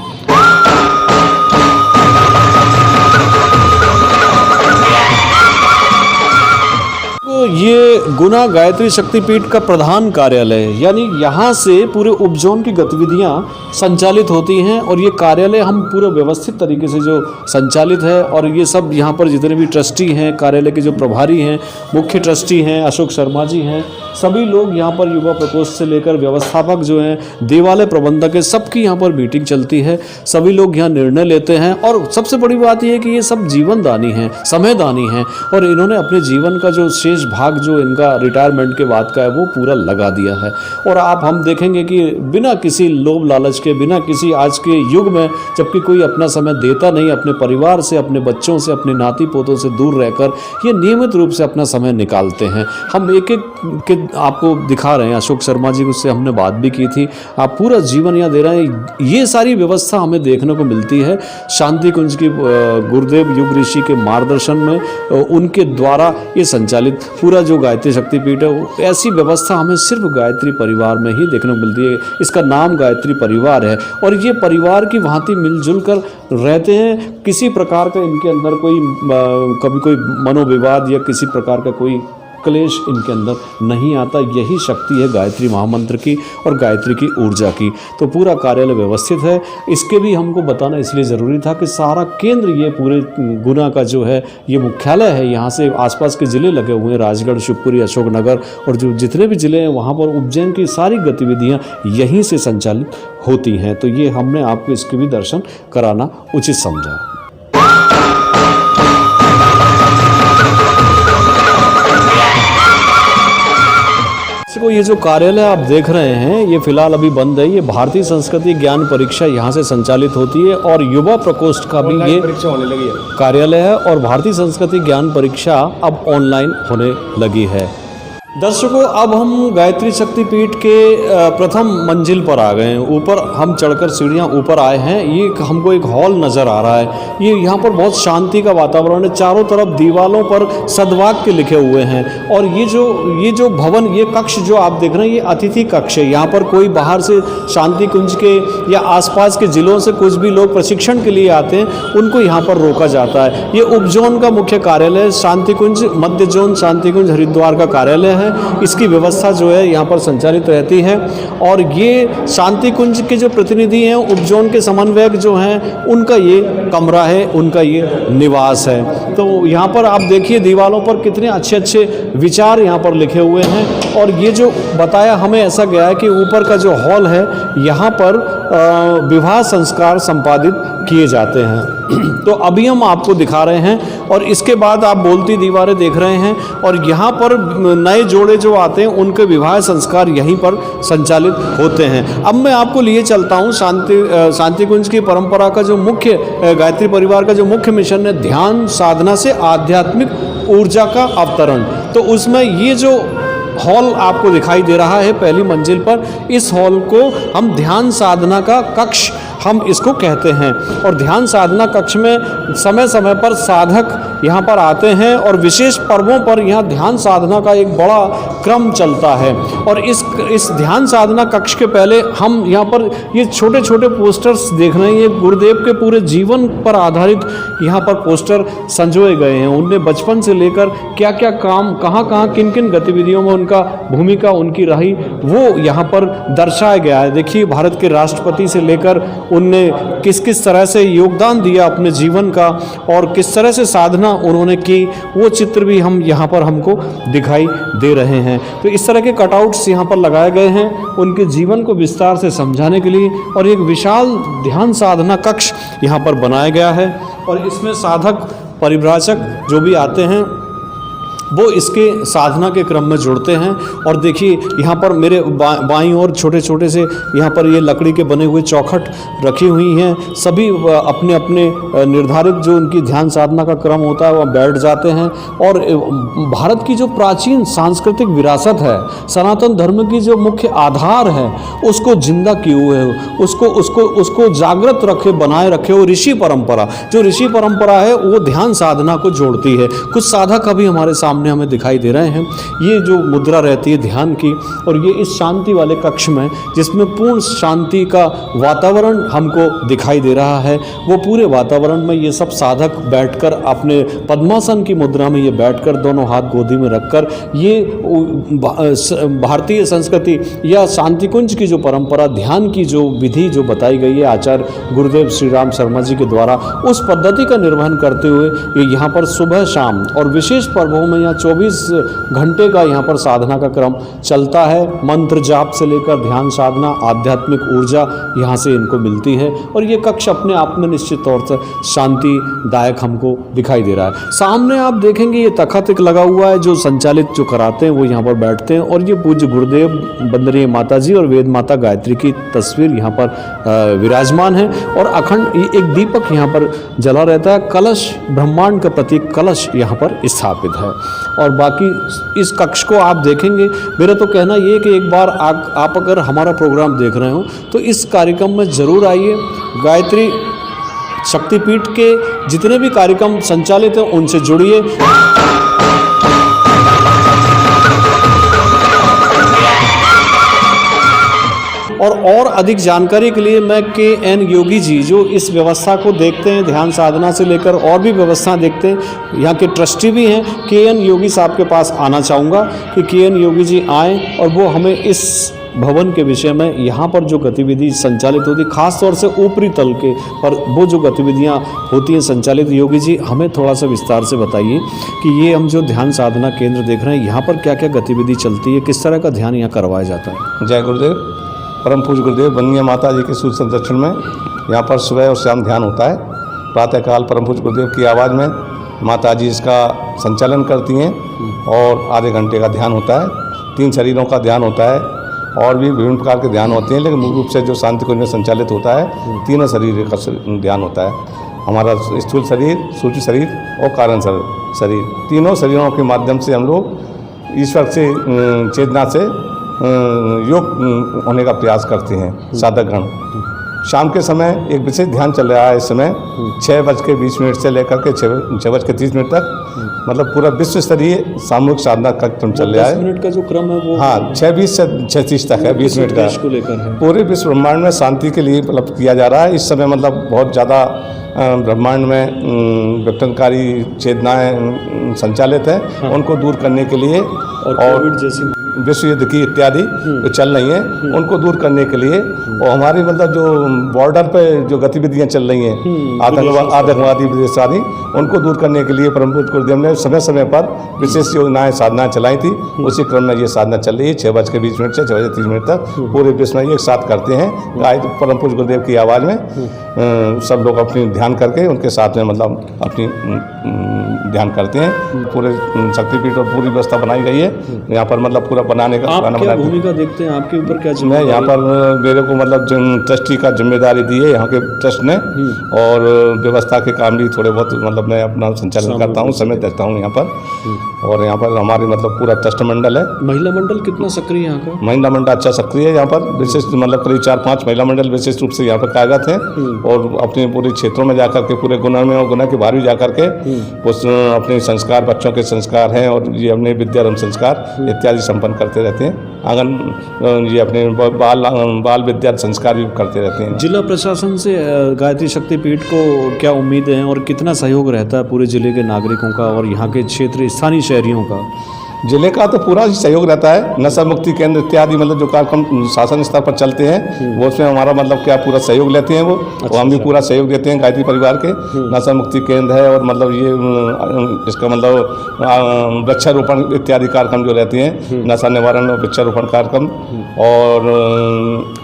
ये गुना गायत्री शक्तिपीठ का प्रधान कार्यालय है, यानी यहाँ से पूरे उपजोन की गतिविधियाँ संचालित होती हैं और ये कार्यालय हम पूरे व्यवस्थित तरीके से जो संचालित है। और ये सब यहाँ पर जितने भी ट्रस्टी हैं, कार्यालय के जो प्रभारी हैं, मुख्य ट्रस्टी हैं, अशोक शर्मा जी हैं, सभी लोग यहाँ पर युवा प्रकोष्ठ से लेकर व्यवस्थापक जो हैं, देवालय प्रबंधक है, सबकी यहाँ पर मीटिंग चलती है। सभी लोग यहाँ निर्णय लेते हैं और सबसे बड़ी बात यह है कि ये सब जीवनदानी हैं, समयदानी हैं और इन्होंने अपने जीवन का जो शेष भाग जो इनका रिटायरमेंट के बाद का है वो पूरा लगा दिया है। और आप हम देखेंगे कि बिना किसी लोभ लालच के, बिना किसी आज के युग में जबकि कोई अपना समय देता नहीं, अपने परिवार से, अपने बच्चों से, अपने नाती पोतों से दूर रहकर ये नियमित रूप से अपना समय निकालते हैं। हम एक एक के आपको दिखा रहे हैं। अशोक शर्मा जी उससे हमने बात भी की थी। आप पूरा जीवन यहाँ दे रहे हैं। ये सारी व्यवस्था हमें देखने को मिलती है शांति कुंज की गुरुदेव युग ऋषि के मार्गदर्शन में, उनके द्वारा ये संचालित पूरा जो गायत्री शक्तिपीठ है। ऐसी व्यवस्था हमें सिर्फ गायत्री परिवार में ही देखने को मिलती है। इसका नाम गायत्री परिवार है और ये परिवार की भांति मिलजुल कर रहते हैं। किसी प्रकार का इनके अंदर कोई कभी कोई मनोविवाद या किसी प्रकार का कोई क्लेश इनके अंदर नहीं आता। यही शक्ति है गायत्री महामंत्र की और गायत्री की ऊर्जा की। तो पूरा कार्यालय व्यवस्थित है। इसके भी हमको बताना इसलिए ज़रूरी था कि सारा केंद्र ये पूरे गुना का जो है ये मुख्यालय है। यहाँ से आसपास के ज़िले लगे हुए हैं, राजगढ़, शिवपुरी, अशोकनगर और जो जितने भी ज़िले हैं वहाँ पर उज्जैन की सारी गतिविधियाँ यहीं से संचालित होती हैं। तो ये हमने आपको इसके भी दर्शन कराना उचित समझा। को ये जो कार्यालय आप देख रहे हैं ये फिलहाल अभी बंद है। ये भारतीय संस्कृति ज्ञान परीक्षा यहाँ से संचालित होती है और युवा प्रकोष्ठ का भी ये कार्यालय है और भारतीय संस्कृति ज्ञान परीक्षा अब ऑनलाइन होने लगी है। दर्शकों, अब हम गायत्री शक्तिपीठ के प्रथम मंजिल पर आ गए हैं। ऊपर हम चढ़कर सीढ़ियाँ ऊपर आए हैं। ये हमको एक हॉल नज़र आ रहा है। ये यहाँ पर बहुत शांति का वातावरण है। चारों तरफ दीवालों पर सद्वाक्य लिखे हुए हैं और ये जो भवन, ये कक्ष जो आप देख रहे हैं ये अतिथि कक्ष है। यहाँ पर कोई बाहर से शांति कुंज के या आसपास के ज़िलों से कुछ भी लोग प्रशिक्षण के लिए आते हैं, उनको यहाँ पर रोका जाता है। ये उपजोन का मुख्य कार्यालय शांति कुंज, मध्य जोन शांति कुंज हरिद्वार का कार्यालय है। इसकी व्यवस्था जो है यहाँ पर संचालित रहती है और ये शांति कुंज के जो प्रतिनिधि हैं, उपजोन के समन्वयक जो हैं, उनका ये कमरा है, उनका ये निवास है। तो यहाँ पर आप देखिए दीवारों पर कितने अच्छे अच्छे विचार यहाँ पर लिखे हुए हैं और ये जो बताया हमें ऐसा गया है कि ऊपर का जो हॉल है यहाँ पर विवाह संस्कार संपादित किए जाते हैं। तो अभी हम आपको दिखा रहे हैं और इसके बाद आप बोलती दीवारें देख रहे हैं और यहाँ पर नए जोड़े जो आते हैं उनके विवाह संस्कार यहीं पर संचालित होते हैं। अब मैं आपको लिए चलता हूँ शांति कुंज की परंपरा का जो मुख्य गायत्री परिवार का जो मुख्य मिशन है, ध्यान साधना से आध्यात्मिक ऊर्जा का अवतरण। तो उसमें ये जो हॉल आपको दिखाई दे रहा है पहली मंजिल पर, इस हॉल को हम ध्यान साधना का कक्ष हम इसको कहते हैं। और ध्यान साधना कक्ष में समय समय पर साधक यहाँ पर आते हैं और विशेष पर्वों पर यहाँ ध्यान साधना का एक बड़ा क्रम चलता है। और इस ध्यान साधना कक्ष के पहले हम यहाँ पर ये छोटे छोटे पोस्टर्स देख रहे हैं। ये गुरुदेव के पूरे जीवन पर आधारित यहाँ पर पोस्टर संजोए गए हैं। उनने बचपन से लेकर क्या क्या काम, कहाँ कहाँ किन किन गतिविधियों में उनका भूमिका उनकी रही, वो यहाँ पर दर्शाया गया है। देखिए भारत के राष्ट्रपति से लेकर उनने किस किस तरह से योगदान दिया अपने जीवन का और किस तरह से साधना उन्होंने की, वो चित्र भी हम यहाँ पर हमको दिखाई दे रहे हैं। तो इस तरह के कटआउट्स यहाँ पर लगाए गए हैं उनके जीवन को विस्तार से समझाने के लिए और एक विशाल ध्यान साधना कक्ष यहाँ पर बनाया गया है। और इसमें साधक परिव्राजक जो भी आते हैं वो इसके साधना के क्रम में जुड़ते हैं। और देखिए यहाँ पर मेरे बाईं ओर छोटे छोटे से यहाँ पर ये लकड़ी के बने हुए चौखट रखी हुई हैं। सभी अपने अपने निर्धारित जो उनकी ध्यान साधना का क्रम होता है वह बैठ जाते हैं। और भारत की जो प्राचीन सांस्कृतिक विरासत है, सनातन धर्म की जो मुख्य आधार है, उसको जिंदा किए हुए है, उसको जागृत रखे, बनाए रखे। वो ऋषि परंपरा, जो ऋषि परंपरा है वो ध्यान साधना को जोड़ती है। कुछ साधक अभी हमारे सामने हमें दिखाई दे रहे हैं। ये जो मुद्रा रहती है ध्यान की, और ये इस शांति वाले कक्ष में जिसमें पूर्ण शांति का वातावरण हमको दिखाई दे रहा है, वो पूरे वातावरण में ये सब साधक बैठकर अपने पद्मासन की मुद्रा में ये बैठकर दोनों हाथ गोदी में रखकर ये भारतीय संस्कृति या शांति कुंज की जो परंपरा, ध्यान की जो विधि जो बताई गई है आचार्य गुरुदेव श्री राम शर्मा जी के द्वारा, उस पद्धति का निर्वहन करते हुए ये यहाँ पर सुबह शाम और विशेष पर्वों में यहाँ 24 घंटे का यहाँ पर साधना का क्रम चलता है। मंत्र जाप से लेकर ध्यान साधना, आध्यात्मिक ऊर्जा यहाँ से इनको मिलती है। और ये कक्ष अपने आप में निश्चित तौर से शांतिदायक हमको दिखाई दे रहा है। सामने आप देखेंगे ये तखत एक लगा हुआ है, जो संचालित जो कराते हैं वो यहाँ पर बैठते हैं। और ये पूज्य गुरुदेव, बंदनीय माता जी और वेद माता गायत्री की तस्वीर यहाँ पर विराजमान है। और अखंड एक दीपक यहाँ पर जला रहता है। कलश, ब्रह्मांड का प्रतीक कलश यहाँ पर स्थापित है। और बाकी इस कक्ष को आप देखेंगे, मेरा तो कहना ये कि एक बार आप अगर हमारा प्रोग्राम देख रहे हो तो इस कार्यक्रम में ज़रूर आइए। गायत्री शक्तिपीठ के जितने भी कार्यक्रम संचालित हैं उनसे जुड़िए। और अधिक जानकारी के लिए मैं के.एन. योगी जी, जो इस व्यवस्था को देखते हैं, ध्यान साधना से लेकर और भी व्यवस्था देखते हैं, यहाँ के ट्रस्टी भी हैं, के.एन. योगी साहब के पास आना चाहूँगा कि के.एन. योगी जी आएँ और वो हमें इस भवन के विषय में, यहाँ पर जो गतिविधि संचालित होती, खास तौर से ऊपरी तल के पर वो जो गतिविधियाँ होती हैं संचालित, योगी जी हमें थोड़ा सा विस्तार से बताइए कि ये हम जो ध्यान साधना केंद्र देख रहे हैं, यहाँ पर क्या क्या गतिविधि चलती है, किस तरह का ध्यान यहाँ करवाया जाता है। जय गुरुदेव। परम पूज्य गुरुदेव बंदनीय माता जी के सूर्य संरक्षण में यहाँ पर सुबह और शाम ध्यान होता है। प्रातःकाल परम पूज्य गुरुदेव की आवाज़ में माता जी इसका संचालन करती हैं और आधे घंटे का ध्यान होता है। 3 शरीरों का ध्यान होता है और भी विभिन्न प्रकार के ध्यान होते हैं, लेकिन मूल रूप से जो शांति कुंज में संचालित होता है, तीनों शरीर का ध्यान होता है। हमारा स्थूल शरीर, सूक्ष्म शरीर और कारण शरीर, तीनों शरीरों के माध्यम से हम लोग ईश्वर से चेतना से योग होने का प्रयास करते हैं साधकगण। शाम के समय एक विशेष ध्यान चल रहा है इस समय 6:20 से लेकर के 6:30 तक, मतलब पूरा विश्व स्तरीय सामूहिक साधना का क्रम चल रहा है। 10 मिनट का जो क्रम है वो, हाँ, 6:20 से 6:30 तक है, 20 मिनट का को लेकर है। पूरे विश्व ब्रह्मांड में शांति के लिए मतलब किया जा रहा है इस समय। मतलब बहुत ज़्यादा ब्रह्मांड में विघटनकारी चेतनाएं संचालित हैं, उनको दूर करने के लिए और कोविड जैसी विश्व युद्ध की इत्यादि जो चल रही हैं उनको दूर करने के लिए, और हमारी मतलब जो बॉर्डर पे जो गतिविधियां चल रही हैं आतंकवादी विदेशादी, उनको दूर करने के लिए परम पूज्य गुरुदेव ने समय समय पर विशेष योजनाएं साधनाएं चलाई थी। उसी क्रम में ये साधना चल रही है 6:20 से 6:30 तक पूरे विश्व में एक साथ करते हैं। परम पूज्य गुरुदेव की आवाज़ में सब लोग अपनी ध्यान करके उनके साथ में मतलब अपनी ध्यान करते हैं। पूरे शक्तिपीठ और पूरी व्यवस्था बनाई गई है यहाँ पर, मतलब पूरा बनाने का। आप क्या भूमिका देखते हैं, आपके ऊपर क्या? मैं यहाँ पर मेरे को मतलब ट्रस्टी का जिम्मेदारी दी है यहाँ के ट्रस्ट ने, और व्यवस्था के काम भी थोड़े बहुत मतलब मैं अपना संचालन करता हूँ, समय देता हूँ यहाँ पर। और यहाँ पर हमारे मतलब पूरा ट्रस्ट मंडल है। महिला मंडल कितना सक्रिय है यहाँ का? महिला मंडल अच्छा सक्रिय है यहाँ पर, विशेष मतलब करीब 4-5 महिला मंडल विशेष रूप से यहाँ पर कार्यरत हैं, और अपने पूरे क्षेत्रों में जाकर के पूरे गुना में और गुना के बाहर भी जाकर के उस अपने संस्कार, बच्चों के संस्कार हैं और ये अपने विद्यारंभ संस्कार इत्यादि संपन्न करते रहते हैं। आंगन ये अपने बाल विद्या संस्कार भी करते रहते हैं। जिला प्रशासन से गायत्री शक्तिपीठ को क्या उम्मीदें हैं और कितना सहयोग रहता है पूरे जिले के नागरिकों का और यहाँ के क्षेत्र स्थानीय शहरियों का? जिले का तो पूरा ही सहयोग रहता है। नशा मुक्ति केंद्र इत्यादि मतलब जो कार्यक्रम शासन स्तर पर चलते हैं वो उसमें हमारा मतलब क्या पूरा सहयोग लेते हैं वो, और हम भी पूरा सहयोग देते हैं गायत्री परिवार के। नशा मुक्ति केंद्र है और मतलब ये इसका मतलब वृक्षारोपण इत्यादि कार्यक्रम जो रहते हैं, नशा निवारण और वृक्षारोपण कार्यक्रम और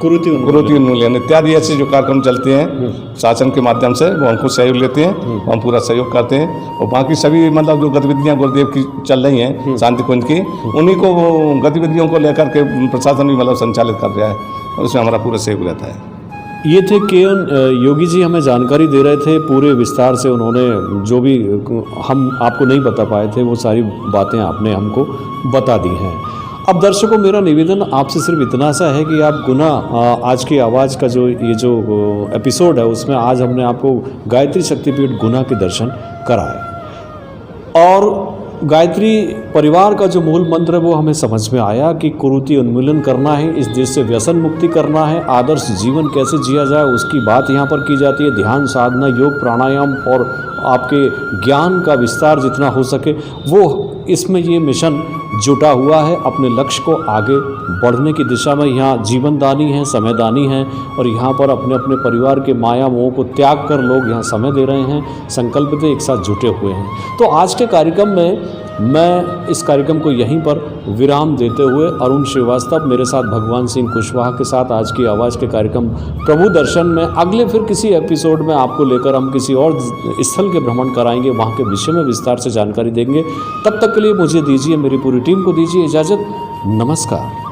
कुरीति उन्मूलन इत्यादि ऐसे जो कार्यक्रम चलते हैं शासन के माध्यम से, वो हमको सहयोग लेते हैं, हम पूरा सहयोग करते हैं। और बाकी सभी मतलब जो गतिविधियाँ गुरुदेव की चल रही हैं शांति कुंज की, उन्हीं को गतिविधियों को लेकर के प्रशासन भी मतलब संचालित कर रहा है, और उसमें हमारा पूरा सहयोग रहता है। ये थे के.एन. योगी जी, हमें जानकारी दे रहे थे पूरे विस्तार से। उन्होंने जो भी हम आपको नहीं बता पाए थे वो सारी बातें आपने हमको बता दी हैं। अब दर्शकों, मेरा निवेदन आपसे सिर्फ इतना सा है कि आप गुना आज की आवाज़ का जो ये जो एपिसोड है उसमें आज हमने आपको गायत्री शक्तिपीठ गुना के दर्शन कराए, और गायत्री परिवार का जो मूल मंत्र है वो हमें समझ में आया कि कुरीति उन्मूलन करना है, इस देश से व्यसन मुक्ति करना है, आदर्श जीवन कैसे जिया जाए उसकी बात यहाँ पर की जाती है। ध्यान, साधना, योग, प्राणायाम और आपके ज्ञान का विस्तार जितना हो सके वो इसमें ये मिशन जुटा हुआ है अपने लक्ष्य को आगे बढ़ने की दिशा में। यहाँ जीवनदानी है, समयदानी है, और यहाँ पर अपने अपने परिवार के माया मोह को त्याग कर लोग यहाँ समय दे रहे हैं, संकल्पित एक साथ जुटे हुए हैं। तो आज के कार्यक्रम में मैं इस कार्यक्रम को यहीं पर विराम देते हुए अरुण श्रीवास्तव मेरे साथ भगवान सिंह कुशवाहा के साथ आज की आवाज़ के कार्यक्रम प्रभु दर्शन में अगले फिर किसी एपिसोड में आपको लेकर हम किसी और स्थल के भ्रमण कराएंगे, वहाँ के विषय में विस्तार से जानकारी देंगे। तब तक के लिए मुझे दीजिए, मेरी पूरी टीम को दीजिए इजाज़त। नमस्कार।